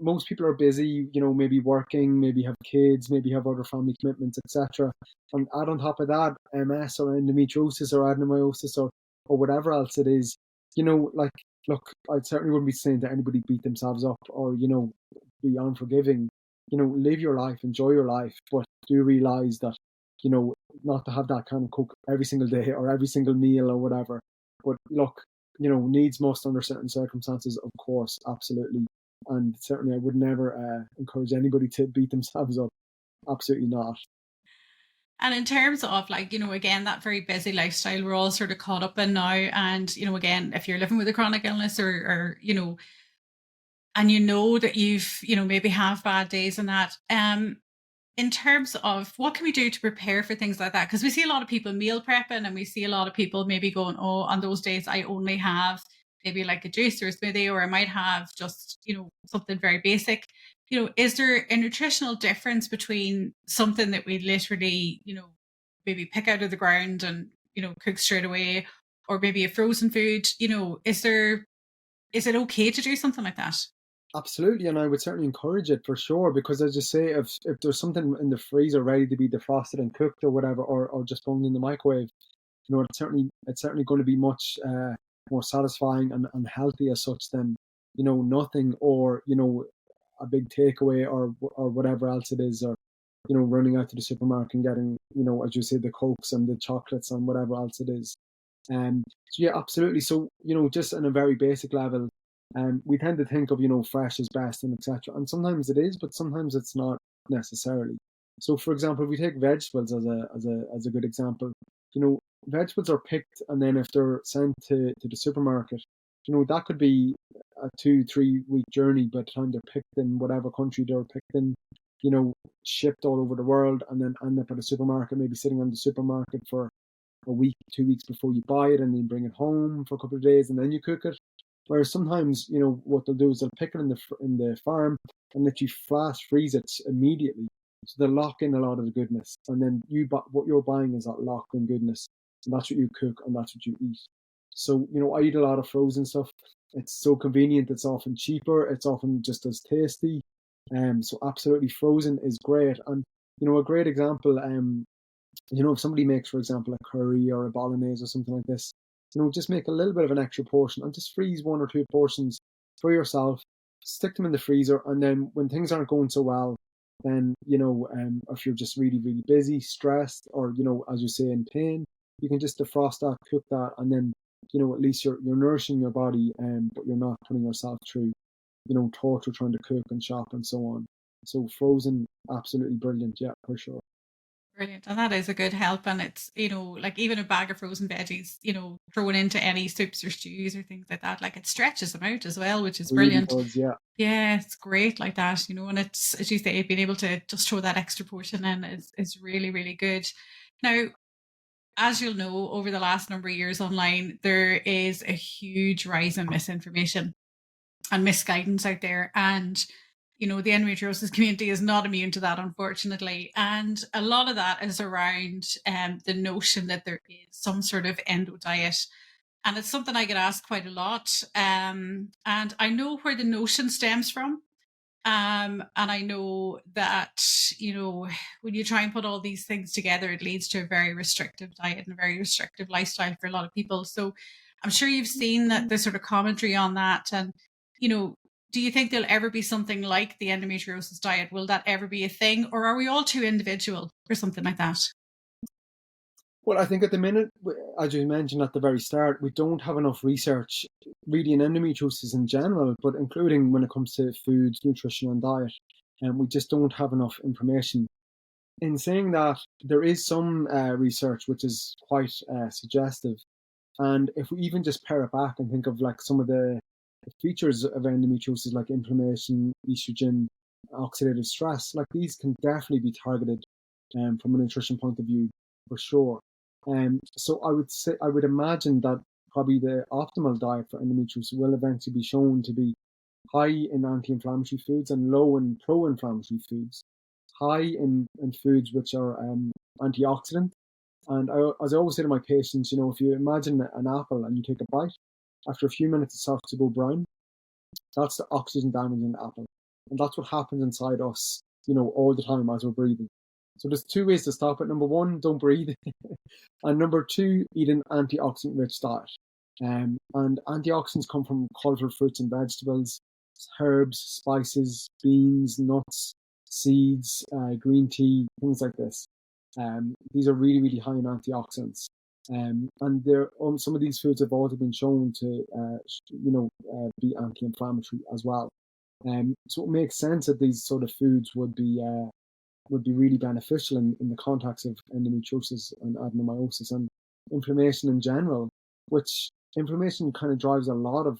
most people are busy, maybe working, maybe have kids, maybe have other family commitments, etc. And add on top of that, MS or endometriosis or adenomyosis, or whatever else it is, like, look, I certainly wouldn't be saying to anybody beat themselves up, or, be unforgiving. Live your life, enjoy your life, but do realize that, you know, not to have that kind of Coke every single day or every single meal or whatever. But look, needs must under certain circumstances, of course, absolutely. And certainly I would never encourage anybody to beat themselves up. Absolutely not. and in terms of, like, again, that very busy lifestyle we're all sort of caught up in now. And, again, if you're living with a chronic illness, or and that you've, maybe have bad days and that, in terms of what can we do to prepare for things like that? Because we see a lot of people meal prepping, and we see a lot of people maybe going, oh, on those days I only have maybe like a juice or a smoothie, or I might have just, something very basic. Is there a nutritional difference between something that we literally, maybe pick out of the ground and, cook straight away, or maybe a frozen food? Is it okay to do something like that? Absolutely, and I would certainly encourage it for sure, because as you say, if there's something in the freezer ready to be defrosted and cooked or whatever, or just thrown in the microwave, it's certainly going to be much more satisfying and healthy as such than nothing, or a big takeaway, or whatever else it is, or running out to the supermarket and getting, as you say, the Cokes and the chocolates and whatever else it is. So yeah, absolutely. So just on a very basic level, we tend to think of fresh is best and etc. And sometimes it is, but sometimes it's not necessarily. So for example, if we take vegetables as a good example, vegetables are picked, and then if they're sent to the supermarket, that could be a 2-3 week journey by the time they're picked in whatever country they're picked in, shipped all over the world, and then end up at a supermarket, maybe sitting on the supermarket for a week, 2 weeks before you buy it, and then bring it home for a couple of days, and then you cook it. Whereas sometimes, what they'll do is they'll pick it in the farm and let you flash freeze it immediately. So they'll lock in a lot of the goodness, and then what you're buying is that locked in goodness, and that's what you cook and that's what you eat. So I eat a lot of frozen stuff. It's so convenient. It's often cheaper. It's often just as tasty. So absolutely, frozen is great. And a great example, if somebody makes, for example, a curry or a bolognese or something like this, just make a little bit of an extra portion and just freeze 1 or 2 portions for yourself, stick them in the freezer, and then when things aren't going so well, then, if you're just really, really busy, stressed, or, as you say, in pain, you can just defrost that, cook that, and then, at least you're nourishing your body, but you're not putting yourself through, torture trying to cook and shop and so on. So frozen, absolutely brilliant, yeah, for sure. Brilliant. And that is a good help. And it's, like even a bag of frozen veggies, thrown into any soups or stews or things like that, like it stretches them out as well, which is Really brilliant. does, yeah. Yeah, it's great like that, and it's, as you say, being able to just throw that extra portion in is really, really good. Now, as you'll know, over the last number of years online, there is a huge rise in misinformation and misguidance out there. And, the endometriosis community is not immune to that, unfortunately. And a lot of that is around the notion that there is some sort of endo diet. And it's something I get asked quite a lot. And I know where the notion stems from. And I know that, when you try and put all these things together, it leads to a very restrictive diet and a very restrictive lifestyle for a lot of people. So I'm sure you've seen that the sort of commentary on that. And, do you think there'll ever be something like the endometriosis diet? Will that ever be a thing? Or are we all too individual for something like that? Well, I think at the minute, as you mentioned at the very start, we don't have enough research really in endometriosis in general, but including when it comes to foods, nutrition, and diet. And we just don't have enough information. in saying that, there is some research which is quite suggestive. And if we even just pare it back and think of like some of the features of endometriosis, like inflammation, estrogen, oxidative stress, like these can definitely be targeted from a nutrition point of view for sure. So I would imagine that probably the optimal diet for endometriosis will eventually be shown to be high in anti-inflammatory foods and low in pro-inflammatory foods, high in foods which are antioxidant. And as I always say to my patients, if you imagine an apple and you take a bite, after a few minutes it starts to go brown. That's the oxygen damage in the apple. And that's what happens inside us, all the time as we're breathing. So there's two ways to stop it. Number one, don't breathe. And number two, eat an antioxidant rich diet. And antioxidants come from colourful fruits and vegetables, herbs, spices, beans, nuts, seeds, green tea, things like this. These are really, really high in antioxidants. And some of these foods have also been shown to, be anti-inflammatory as well. So it makes sense that these sort of foods would be really beneficial in the context of endometriosis and adenomyosis and inflammation in general, which inflammation kind of drives a lot of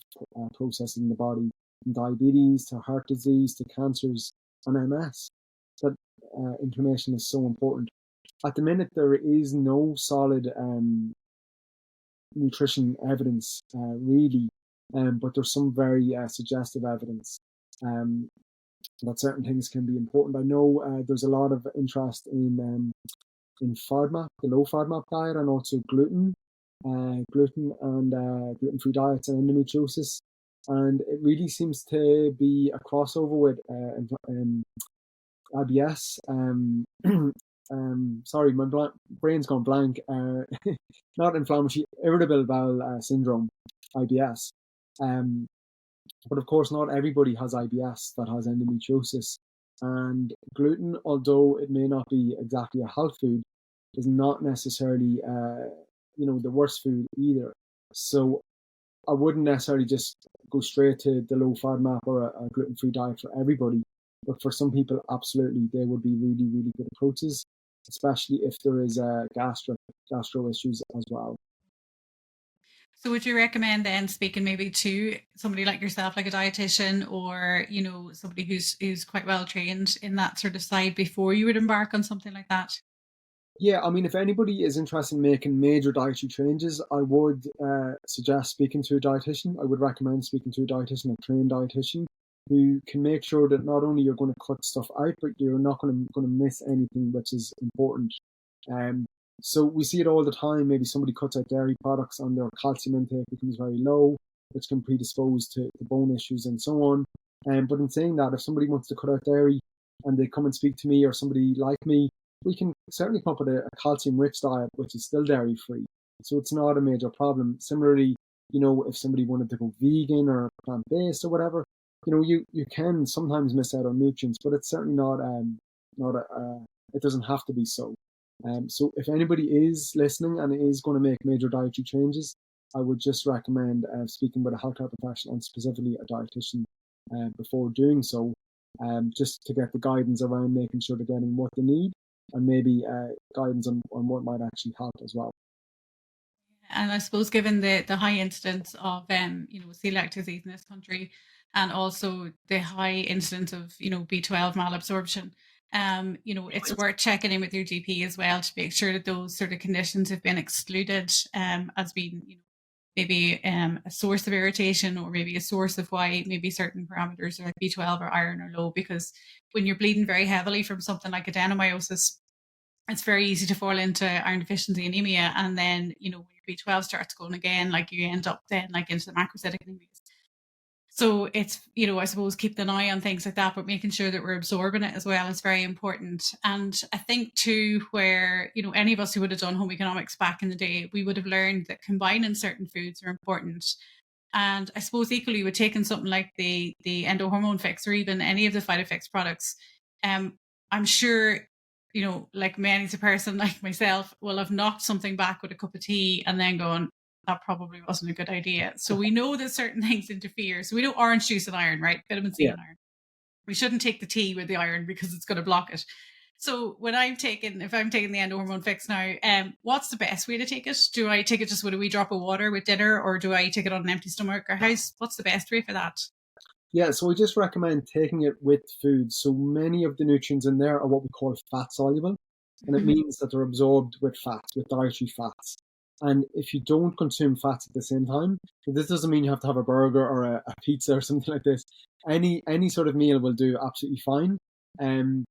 processes in the body, from diabetes to heart disease to cancers and MS. That inflammation is so important. At the minute, there is no solid nutrition evidence, really, but there's some very suggestive evidence that certain things can be important. I know there's a lot of interest in FODMAP, the low FODMAP diet, and also gluten and gluten-free diets and endometriosis. And it really seems to be a crossover with IBS. Sorry, my brain's gone blank. Not inflammatory, irritable bowel syndrome, IBS. But of course, not everybody has IBS that has endometriosis. And gluten, although it may not be exactly a health food, is not necessarily, the worst food either. So I wouldn't necessarily just go straight to the low FODMAP or a gluten-free diet for everybody. But for some people, absolutely, they would be really, really good approaches, especially if there is gastro issues as well. So would you recommend then speaking maybe to somebody like yourself, like a dietitian, or somebody who's quite well trained in that sort of side before you would embark on something like that? Yeah, I mean, if anybody is interested in making major dietary changes, I would suggest speaking to a dietitian. I would recommend speaking to a dietitian, a trained dietitian, who can make sure that not only you're going to cut stuff out, but you're not going to miss anything which is important. So we see it all the time. Maybe somebody cuts out dairy products and their calcium intake becomes very low, which can predispose to bone issues and so on. But in saying that, if somebody wants to cut out dairy and they come and speak to me or somebody like me, we can certainly come up with a calcium-rich diet which is still dairy-free. So it's not a major problem. Similarly, if somebody wanted to go vegan or plant-based or whatever, you can sometimes miss out on nutrients, but it's certainly it doesn't have to be so. So if anybody is listening and is going to make major dietary changes, I would just recommend speaking with a healthcare professional and specifically a dietitian before doing so, just to get the guidance around making sure they're getting what they need and maybe guidance on what might actually help as well. And I suppose given the high incidence of celiac disease in this country, and also the high incidence of B12 malabsorption, it's worth checking in with your GP as well to make sure that those sort of conditions have been excluded as being maybe a source of irritation, or maybe a source of why maybe certain parameters like B12 or iron are low. Because when you're bleeding very heavily from something like adenomyosis, it's very easy to fall into iron deficiency anemia, and then when your B12 starts going again, like you end up then like into the macrocytic anemia. So it's, I suppose keeping an eye on things like that, but making sure that we're absorbing it as well is very important. And I think too, where, any of us who would have done home economics back in the day, we would have learned that combining certain foods are important. And I suppose equally with taking something like the endohormone fix or even any of the Phytaphix products, I'm sure, like many a person like myself will have knocked something back with a cup of tea and then gone, that probably wasn't a good idea. So we know that certain things interfere. So we know orange juice and iron, right? Vitamin C and iron. We shouldn't take the tea with the iron because it's going to block it. So when if I'm taking the hormone fix now, what's the best way to take it? Do I take it just with a wee drop of water with dinner, or do I take it on an empty stomach, or what's the best way for that? Yeah, so I just recommend taking it with food. So many of the nutrients in there are what we call fat soluble, and it Mhm. means that they're absorbed with fats, with dietary fats. And if you don't consume fats at the same time, this doesn't mean you have to have a burger or a pizza or something like this. Any sort of meal will do absolutely fine. Um,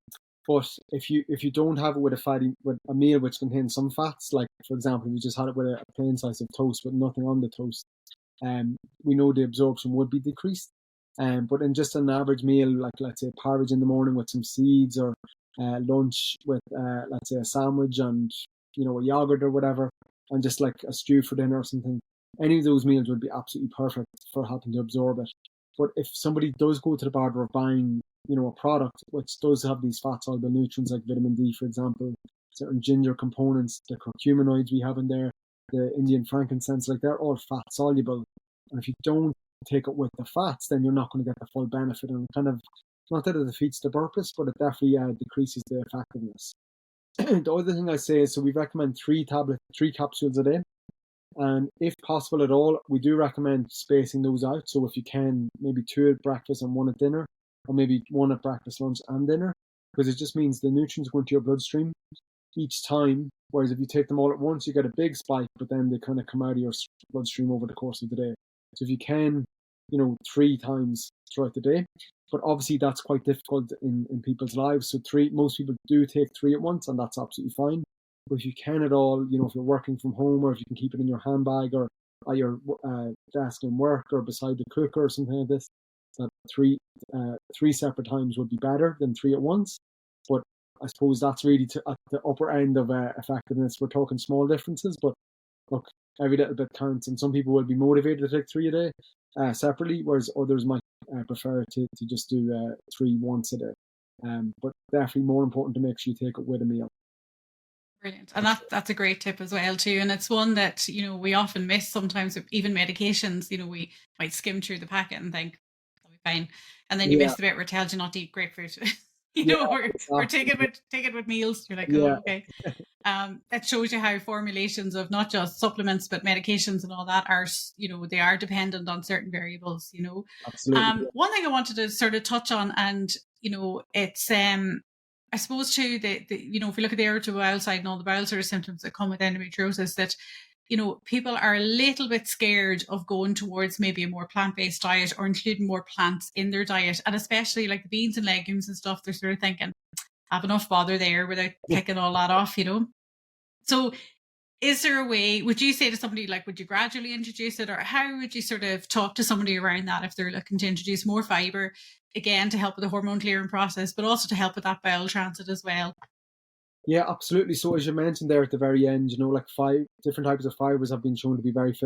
but if you don't have it with a meal which contains some fats, like for example, if you just had it with a plain slice of toast with nothing on the toast, we know the absorption would be decreased. But in just an average meal, like let's say porridge in the morning with some seeds, or lunch with let's say a sandwich and a yogurt or whatever, and just like a stew for dinner or something, any of those meals would be absolutely perfect for helping to absorb it. But if somebody does go to the border of buying, a product which does have these fat soluble nutrients like vitamin D, for example, certain ginger components, the curcuminoids we have in there, the Indian frankincense, like they're all fat soluble. And if you don't take it with the fats, then you're not going to get the full benefit. And kind of, not that it defeats the purpose, but it definitely decreases the effectiveness. The other thing I say is, so we recommend three capsules a day. And if possible at all, we do recommend spacing those out. So if you can, maybe two at breakfast and one at dinner, or maybe one at breakfast, lunch, and dinner, because it just means the nutrients go into your bloodstream each time. Whereas if you take them all at once, you get a big spike, but then they kind of come out of your bloodstream over the course of the day. So if you can, three times throughout the day. But obviously that's quite difficult in people's lives. So most people do take three at once, and that's absolutely fine. But if you can at all, if you're working from home, or if you can keep it in your handbag or at your desk in work or beside the cooker or something like this, that three separate times would be better than three at once. But I suppose that's really at the upper end of effectiveness. We're talking small differences, but look, every little bit counts. And some people will be motivated to take three a day separately, whereas others might prefer to just do three once a day. But definitely more important to make sure you take it with a meal. Brilliant. And that's a great tip as well too. And it's one that, we often miss sometimes with even medications, we might skim through the packet and think, that'll be fine. And then you Yeah, miss the bit where it tells you not to eat grapefruit. yeah, Or exactly. take it with meals. You're like, Yeah, oh, okay. It shows you how formulations of not just supplements but medications and all that are, they are dependent on certain variables. absolutely. One thing I wanted to sort of touch on, and it's I suppose too if we look at the irritable bowel side and all the bowel sort of symptoms that come with endometriosis, that people are a little bit scared of going towards maybe a more plant-based diet or including more plants in their diet, and especially like the beans and legumes and stuff. They're sort of thinking, have enough bother there without Yeah. picking all that off. So is there a way, would you say to somebody, like, would you gradually introduce it, or how would you sort of talk to somebody around that if they're looking to introduce more fiber, again, to help with the hormone clearing process, but also to help with that bowel transit as well? Yeah, absolutely. So as you mentioned there at the very end, like five different types of fibers have been shown to be very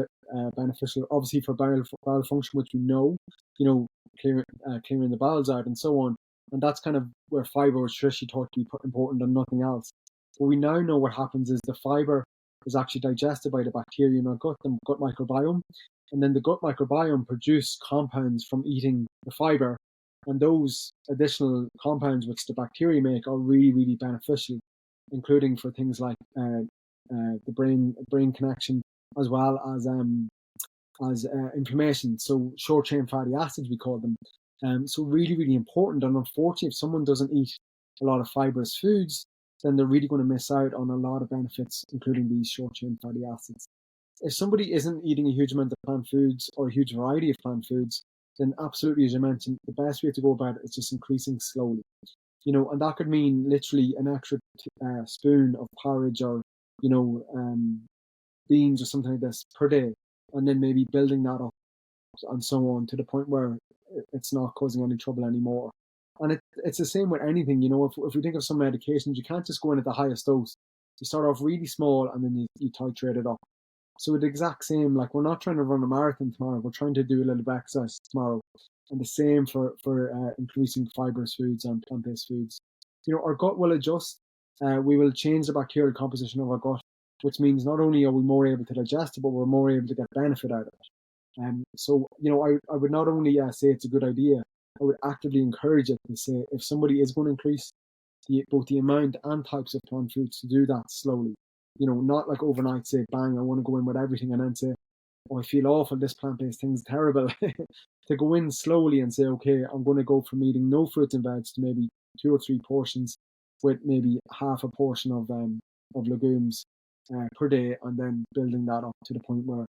beneficial, obviously for bowel function, which we know, clearing the bowels out and so on. And that's kind of where fiber was traditionally thought to be important and nothing else. But we now know what happens is the fiber is actually digested by the bacteria in our gut, the gut microbiome. And then the gut microbiome produce compounds from eating the fiber. And those additional compounds which the bacteria make are really, really beneficial, including for things like the brain connection, as well as inflammation. So short chain fatty acids, we call them. So really, really important. And unfortunately, if someone doesn't eat a lot of fibrous foods, then they're really going to miss out on a lot of benefits, including these short chain fatty acids. If somebody isn't eating a huge amount of plant foods or a huge variety of plant foods, then absolutely, as you mentioned, the best way to go about it is just increasing slowly. And that could mean literally an extra spoon of porridge, or, beans or something like this per day, and then maybe building that up and so on to the point where it's not causing any trouble anymore. And it's the same with anything, if we think of some medications, you can't just go in at the highest dose. You start off really small and then you titrate it up. So the exact same, like we're not trying to run a marathon tomorrow, we're trying to do a little bit of exercise tomorrow. And the same for increasing fibrous foods and plant-based foods. Our gut will adjust. We will change the bacterial composition of our gut, which means not only are we more able to digest it, but we're more able to get benefit out of it. So, I would not only say it's a good idea, I would actively encourage it to say if somebody is going to increase both the amount and types of plant foods to do that slowly. Not like overnight say, bang, I want to go in with everything and then say, oh, I feel awful, this plant-based thing's terrible. To go in slowly and say, okay, I'm going to go from eating no fruits and veg to maybe 2 or 3 portions with maybe half a portion of legumes per day, and then building that up to the point where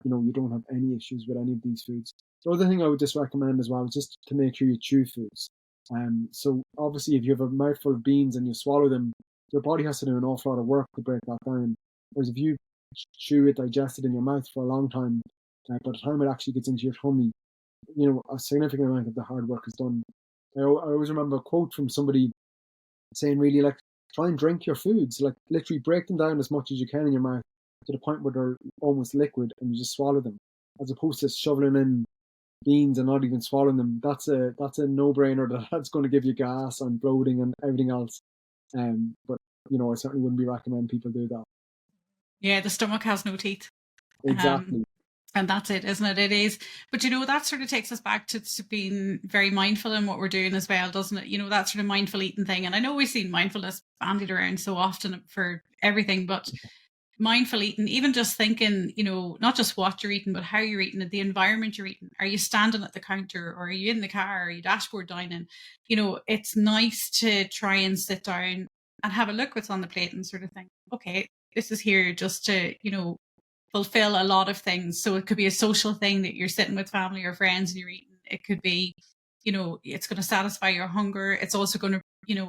you don't have any issues with any of these foods. The other thing I would just recommend as well is just to make sure you chew foods. So obviously, if you have a mouthful of beans and you swallow them, your body has to do an awful lot of work to break that down. Whereas if you chew it, digest it in your mouth for a long time, by the time it actually gets into your tummy, a significant amount of the hard work is done. I always remember a quote from somebody saying, really, like, try and drink your foods, like literally break them down as much as you can in your mouth to the point where they're almost liquid and you just swallow them, as opposed to shoveling in beans and not even swallowing them. That's a no-brainer. That's going to give you gas and bloating and everything else. But I certainly wouldn't be recommending people do that. Yeah, the stomach has no teeth. Exactly. And that's it, isn't it? It is. But, that sort of takes us back to being very mindful in what we're doing as well, doesn't it? That sort of mindful eating thing. And I know we've seen mindfulness bandied around so often for everything, but mindful eating, even just thinking, not just what you're eating, but how you're eating, the environment you're eating. Are you standing at the counter, or are you in the car? Are you dashboard dining? It's nice to try and sit down and have a look what's on the plate and sort of think, okay, this is here just to, fulfill a lot of things. So it could be a social thing that you're sitting with family or friends and you're eating. It could be, it's going to satisfy your hunger. It's also going to,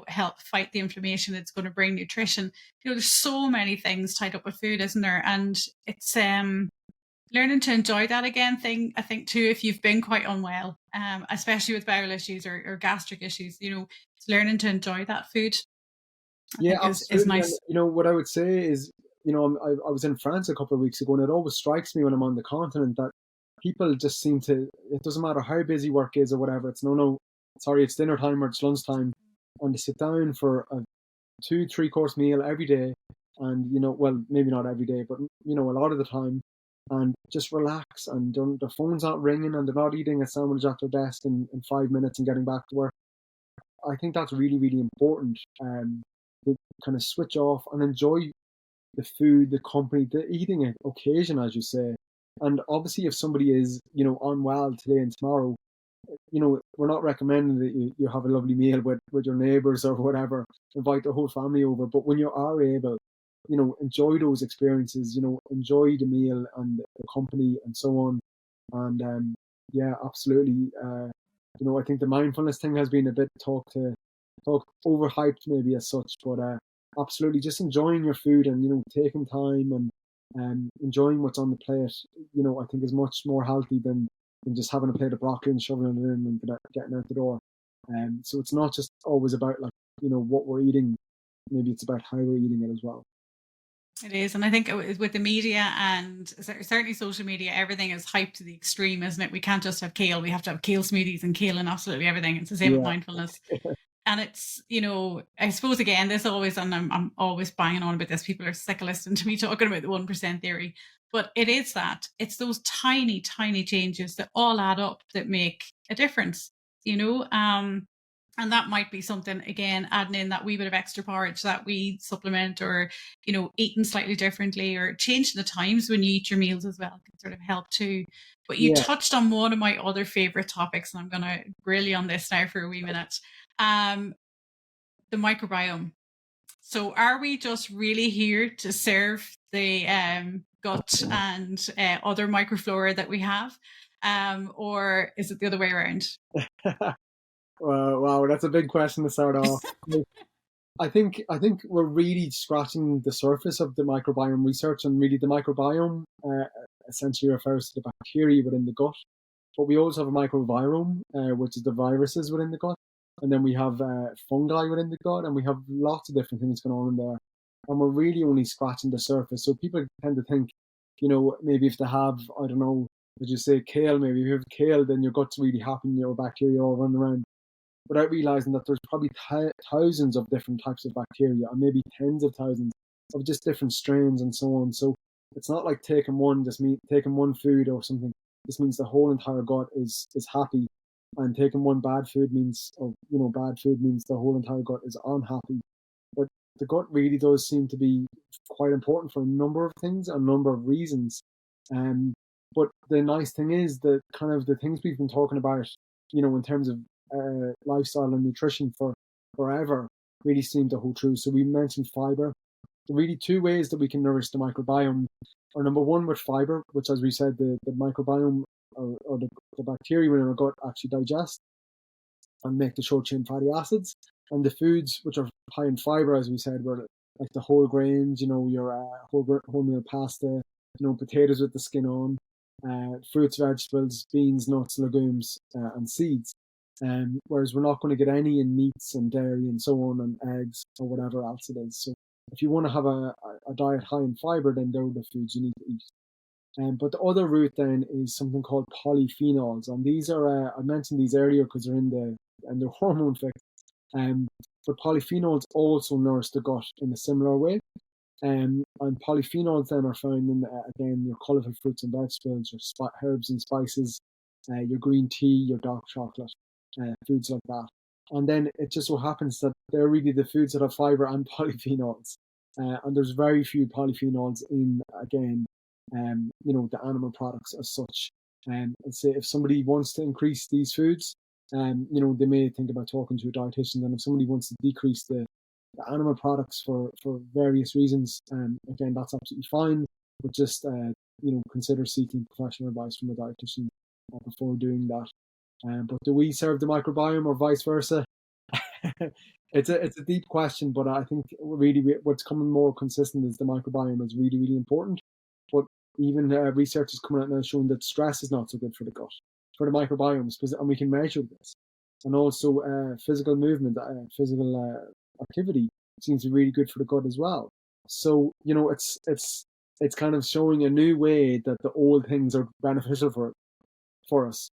help fight the inflammation. It's going to bring nutrition. There's so many things tied up with food, isn't there? And it's learning to enjoy that again thing, I think, too, if you've been quite unwell, especially with bowel issues or gastric issues, it's learning to enjoy that food. Yeah, absolutely. Is nice. And, what I would say is, I was in France a couple of weeks ago, and it always strikes me when I'm on the continent that people just seem to, it doesn't matter how busy work is or whatever, it's sorry, it's dinner time or it's lunchtime, and to sit down for a 2-3 course meal every day, and well, maybe not every day, but a lot of the time, and just relax, and their phone's not ringing, and they're not eating a sandwich at their desk in 5 minutes and getting back to work. I think that's really, really important, to kind of switch off and enjoy the food, the company, the eating occasion, as you say. And obviously, if somebody is, unwell today and tomorrow, we're not recommending that you have a lovely meal with your neighbours or whatever, invite the whole family over. But when you are able, enjoy those experiences, enjoy the meal and the company and so on. And yeah, absolutely. I think the mindfulness thing has been a bit talk overhyped maybe as such, but absolutely just enjoying your food and taking time and enjoying what's on the plate, I think is much more healthy than just having a plate of broccoli and shoveling it in and getting out the door. So it's not just always about what we're eating, maybe it's about how we're eating it as well. It is. And I think with the media and certainly social media, everything is hyped to the extreme, isn't it? We can't just have kale. We have to have kale smoothies and kale and absolutely everything. It's the same with mindfulness. And it's, I suppose, again, this always, and I'm always banging on about this, people are sick of listening to me talking about the 1% theory, but it is that. It's those tiny, tiny changes that all add up that make a difference, and that might be something, again, adding in that wee bit of extra porridge that we supplement, or, eating slightly differently, or changing the times when you eat your meals as well can sort of help too. But you touched on one of my other favorite topics, and I'm going to grill you on this now for a wee minute. The microbiome. So are we just really here to serve the gut and other microflora that we have? Or is it the other way around? Wow, that's a big question to start off. I think we're really scratching the surface of the microbiome research, and really the microbiome essentially refers to the bacteria within the gut. But we also have a microvirome, which is the viruses within the gut. And then we have fungi within the gut, and we have lots of different things going on in there. And we're really only scratching the surface. So people tend to think, maybe if they have, I don't know, as you say, kale, maybe if you have kale, then your gut's really happy and your bacteria all running around, without realizing that there's probably thousands of different types of bacteria, and maybe tens of thousands of just different strains and so on. So it's not like taking one food or something. This means the whole entire gut is happy. and taking one bad food means, bad food means the whole entire gut is unhappy. But the gut really does seem to be quite important for a number of things, a number of reasons. But the nice thing is that kind of the things we've been talking about, in terms of lifestyle and nutrition for forever, really seem to hold true. So we mentioned fiber. Really, two ways that we can nourish the microbiome are, number one, with fiber, which, as we said, the microbiome or the bacteria in our gut actually digest and make the short chain fatty acids. And the foods which are high in fiber, as we said, were like the whole grains, your wholemeal pasta, potatoes with the skin on, fruits, vegetables, beans, nuts, legumes, and seeds. Whereas we're not going to get any in meats and dairy and so on, and eggs or whatever else it is. So if you want to have a diet high in fiber, then they're the foods you need to eat. But the other route then is something called polyphenols, and these are I mentioned these earlier because they're in the hormone fix. But polyphenols also nourish the gut in a similar way. And polyphenols then are found in, again, your colourful fruits and vegetables, your herbs and spices, your green tea, your dark chocolate, foods like that. And then it just so happens that they're really the foods that have fibre and polyphenols. And there's very few polyphenols in, again, the animal products as such. And say if somebody wants to increase these foods, they may think about talking to a dietitian. And if somebody wants to decrease the animal products for various reasons, again, that's absolutely fine. But just consider seeking professional advice from a dietitian before doing that. But do we serve the microbiome or vice versa? It's a deep question, but I think really what's coming more consistent is the microbiome is really, really important. But even research is coming out now showing that stress is not so good for the gut, for the microbiomes, and we can measure this. And also physical movement, physical activity seems to be really good for the gut as well. So it's kind of showing a new way that the old things are beneficial for us.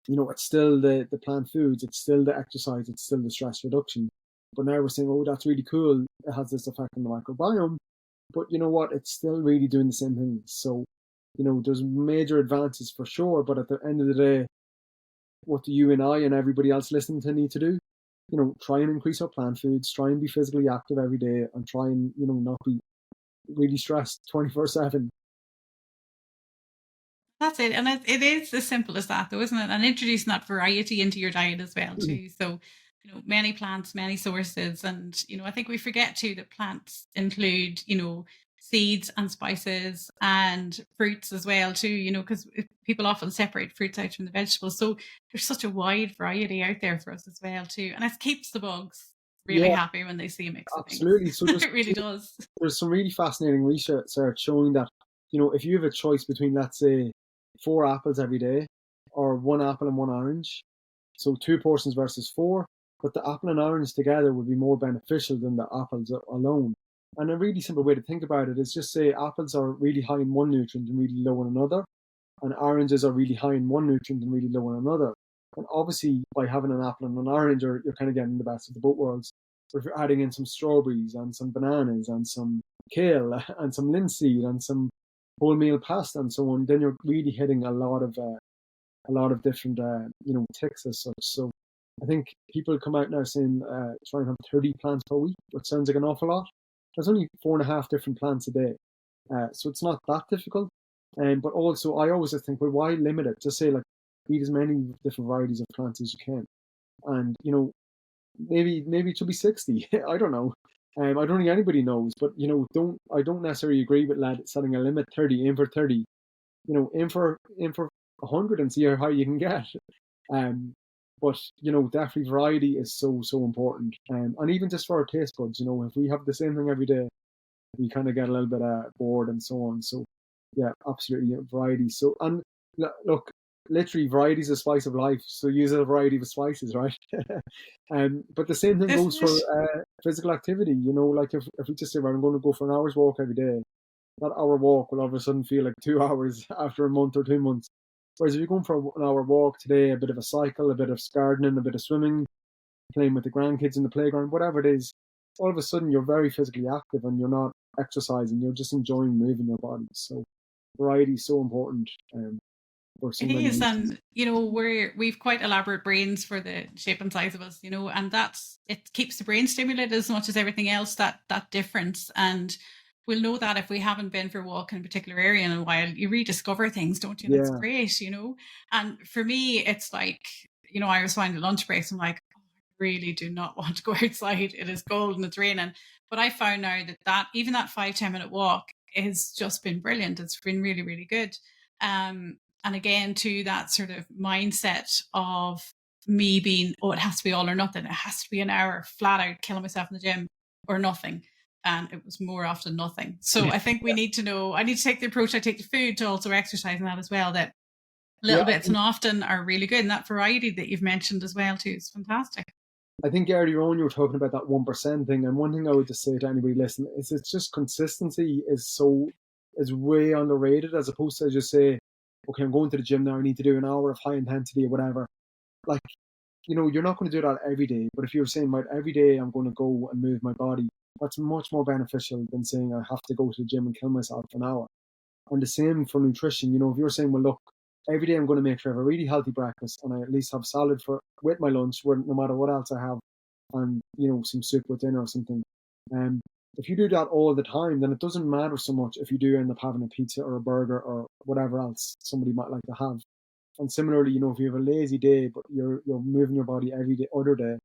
It's still the plant foods, it's still the exercise, it's still the stress reduction. But now we're saying, oh, that's really cool. It has this effect on the microbiome. But you know what? It's still really doing the same thing. So, there's major advances for sure. But at the end of the day, what do you and I and everybody else listening to need to do? Try and increase our plant foods, try and be physically active every day, and try and, not be really stressed 24/7. That's it. And it is as simple as that, though, isn't it? And introducing that variety into your diet as well, too. So, many plants, many sources. And, I think we forget, too, that plants include, seeds and spices and fruits as well, too, because people often separate fruits out from the vegetables. So there's such a wide variety out there for us as well, too. And it keeps the bugs really Yeah, happy when they see a mix of things. absolutely. So It really does. there's some really fascinating research showing that, if you have a choice between, let's say, 4 apples every day or 1 apple and 1 orange, so 2 portions versus 4, but the apple and orange together would be more beneficial than the apples alone. And a really simple way to think about it is just say apples are really high in one nutrient and really low in another, and oranges are really high in one nutrient and really low in another. And obviously, by having an apple and an orange, you're kind of getting the best of the both worlds. But if you're adding in some strawberries and some bananas and some kale and some linseed and some wholemeal pasta and so on, then you're really hitting a lot of different ticks as such. So I think people come out now saying try and have 30 plants per week, which sounds like an awful lot. There's only 4.5 different plants a day, so it's not that difficult. But also I always just think, well, why limit it? Just say, like, eat as many different varieties of plants as you can, and maybe it should be 60. I don't know. I don't think anybody knows, but I don't necessarily agree with setting a limit 30. Aim for 30. Aim for 100 and see how high you can get. But definitely variety is so important. And even just for our taste buds, if we have the same thing every day, we kind of get a little bit bored and so on. So yeah, absolutely, variety. So, and look, literally variety is a spice of life. So use a variety of spices, right? But the same thing goes for physical activity. Like if we just say, well, I'm going to go for an hour's walk every day, that hour walk will all of a sudden feel like 2 hours after a month or 2 months. Whereas if you're going for an hour walk today, a bit of a cycle, a bit of gardening, a bit of swimming, playing with the grandkids in the playground, whatever it is, all of a sudden you're very physically active and you're not exercising, you're just enjoying moving your body. So variety is so important. for so It many is, reasons. and we've quite elaborate brains for the shape and size of us, and it keeps the brain stimulated as much as everything else. That difference, and we'll know that if we haven't been for a walk in a particular area in a while, you rediscover things, don't you? And it's Yeah, great. And for me, it's like I was finding lunch breaks. I'm like, oh, I really do not want to go outside. It is cold and it's raining. But I found now that even that 5-10 minute walk has just been brilliant. It's been really, really good. And again, to that sort of mindset of me being, oh, it has to be all or nothing. It has to be an hour flat out killing myself in the gym or nothing. And it was more often nothing. So I think we need to know, I need to take the approach I take to food to also exercise in that as well, that yeah. little bits and often are really good. And that variety that you've mentioned as well too is fantastic. I think earlier on you were talking about that 1% thing, and one thing I would just say to anybody listening is it's just consistency is way underrated, as opposed to just say, okay, I'm going to the gym now, I need to do an hour of high intensity or whatever. Like, you're not going to do that every day, but if you're saying, right, every day I'm going to go and move my body, that's much more beneficial than saying I have to go to the gym and kill myself for an hour. And the same for nutrition. If you're saying, well, look, every day I'm going to make sure I have a really healthy breakfast and I at least have salad with my lunch, no matter what else I have, and some soup with dinner or something. If you do that all the time, then it doesn't matter so much if you do end up having a pizza or a burger or whatever else somebody might like to have. And similarly, if you have a lazy day but you're moving your body every day, other day,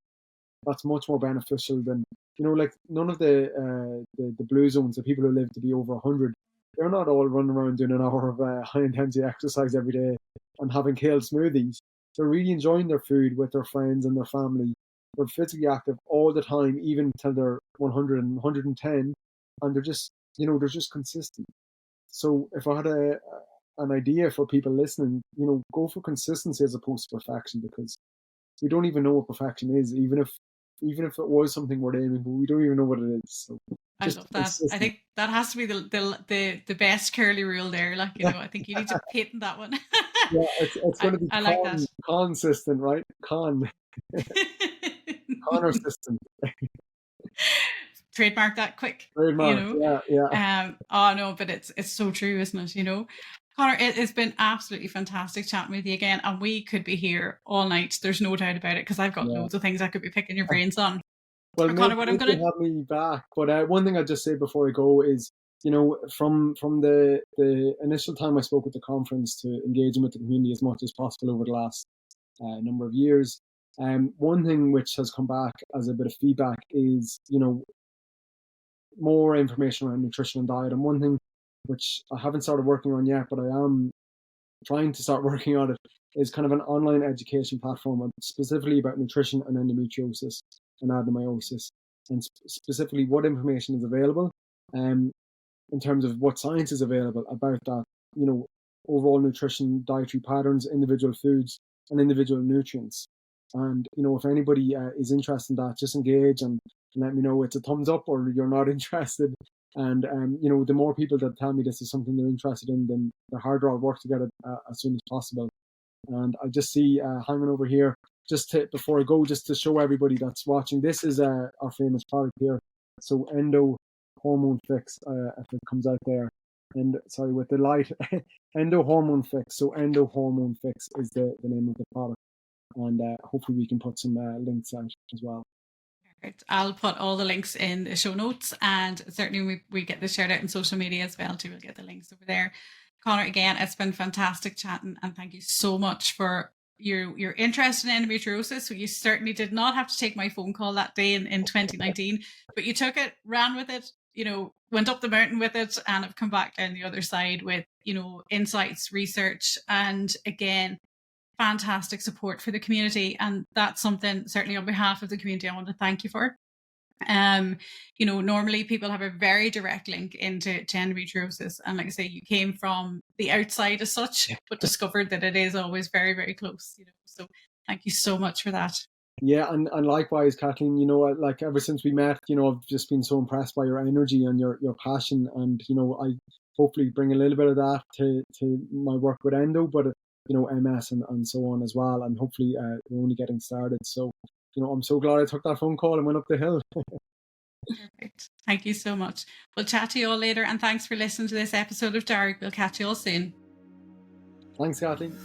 that's much more beneficial than like none of the blue zones, the people who live to be over 100, they're not all running around doing an hour of high intensity exercise every day and having kale smoothies. They're really enjoying their food with their friends and their family. They're physically active all the time, even until they're 100 and 110, and they're just consistent. So if I had an idea for people listening, go for consistency as opposed to perfection, because we don't even know what perfection is, even if it was something we're aiming for, we don't even know what it is. So I just love that. I consistent. think that has to be the best curly rule there. Like, I think you need to patent that one. Yeah, it's going to be I like that. consistent, right? Connor system. Trademark that quick, Trademark. Yeah. Oh no, but it's so true, isn't it? Conor, it has been absolutely fantastic chatting with you again, and we could be here all night. There's no doubt about it, because I've got Yeah. loads of things I could be picking your brains on. Well, Conor, maybe what I'm gonna you'll have me back. But one thing I'd just say before I go is, from the initial time I spoke at the conference to engaging with the community as much as possible over the last number of years, one thing which has come back as a bit of feedback is, more information around nutrition and diet. And one thing which I haven't started working on yet, but I am trying to start working on it, is kind of an online education platform specifically about nutrition and endometriosis and adenomyosis, and specifically what information is available, in terms of what science is available about that, overall nutrition, dietary patterns, individual foods, and individual nutrients. And if anybody is interested in that, just engage and let me know. It's a thumbs up or you're not interested. And the more people that tell me this is something they're interested in, then the harder I'll work to get it as soon as possible. And I just see hanging over here, before I go, just to show everybody that's watching, this is our famous product here. So Endo Hormone Fix, if it comes out there. And sorry, with the light, Endo Hormone Fix. So Endo Hormone Fix is the name of the product. And hopefully we can put some links out as well. Perfect. I'll put all the links in the show notes, and certainly we get this shared out in social media as well too. We'll get the links over there. Conor, again, it's been fantastic chatting, and thank you so much for your interest in endometriosis. So you certainly did not have to take my phone call that day in 2019, but you took it, ran with it, went up the mountain with it, and have come back down the other side with, insights, research, and again, fantastic support for the community. And that's something, certainly on behalf of the community, I want to thank you for. Normally people have a very direct link into endometriosis, and like I say, you came from the outside as such, but discovered that it is always very, very close. So thank you so much for that. Yeah, and likewise, Kathleen. Like ever since we met, I've just been so impressed by your energy and your passion, and I hopefully bring a little bit of that to my work with Endo, but MS and so on as well, and hopefully we're only getting started. So I'm so glad I took that phone call and went up the hill. Perfect. Thank you so much. We'll chat to you all later, and thanks for listening to this episode of Dark. We'll catch you all soon. Thanks, Kathleen.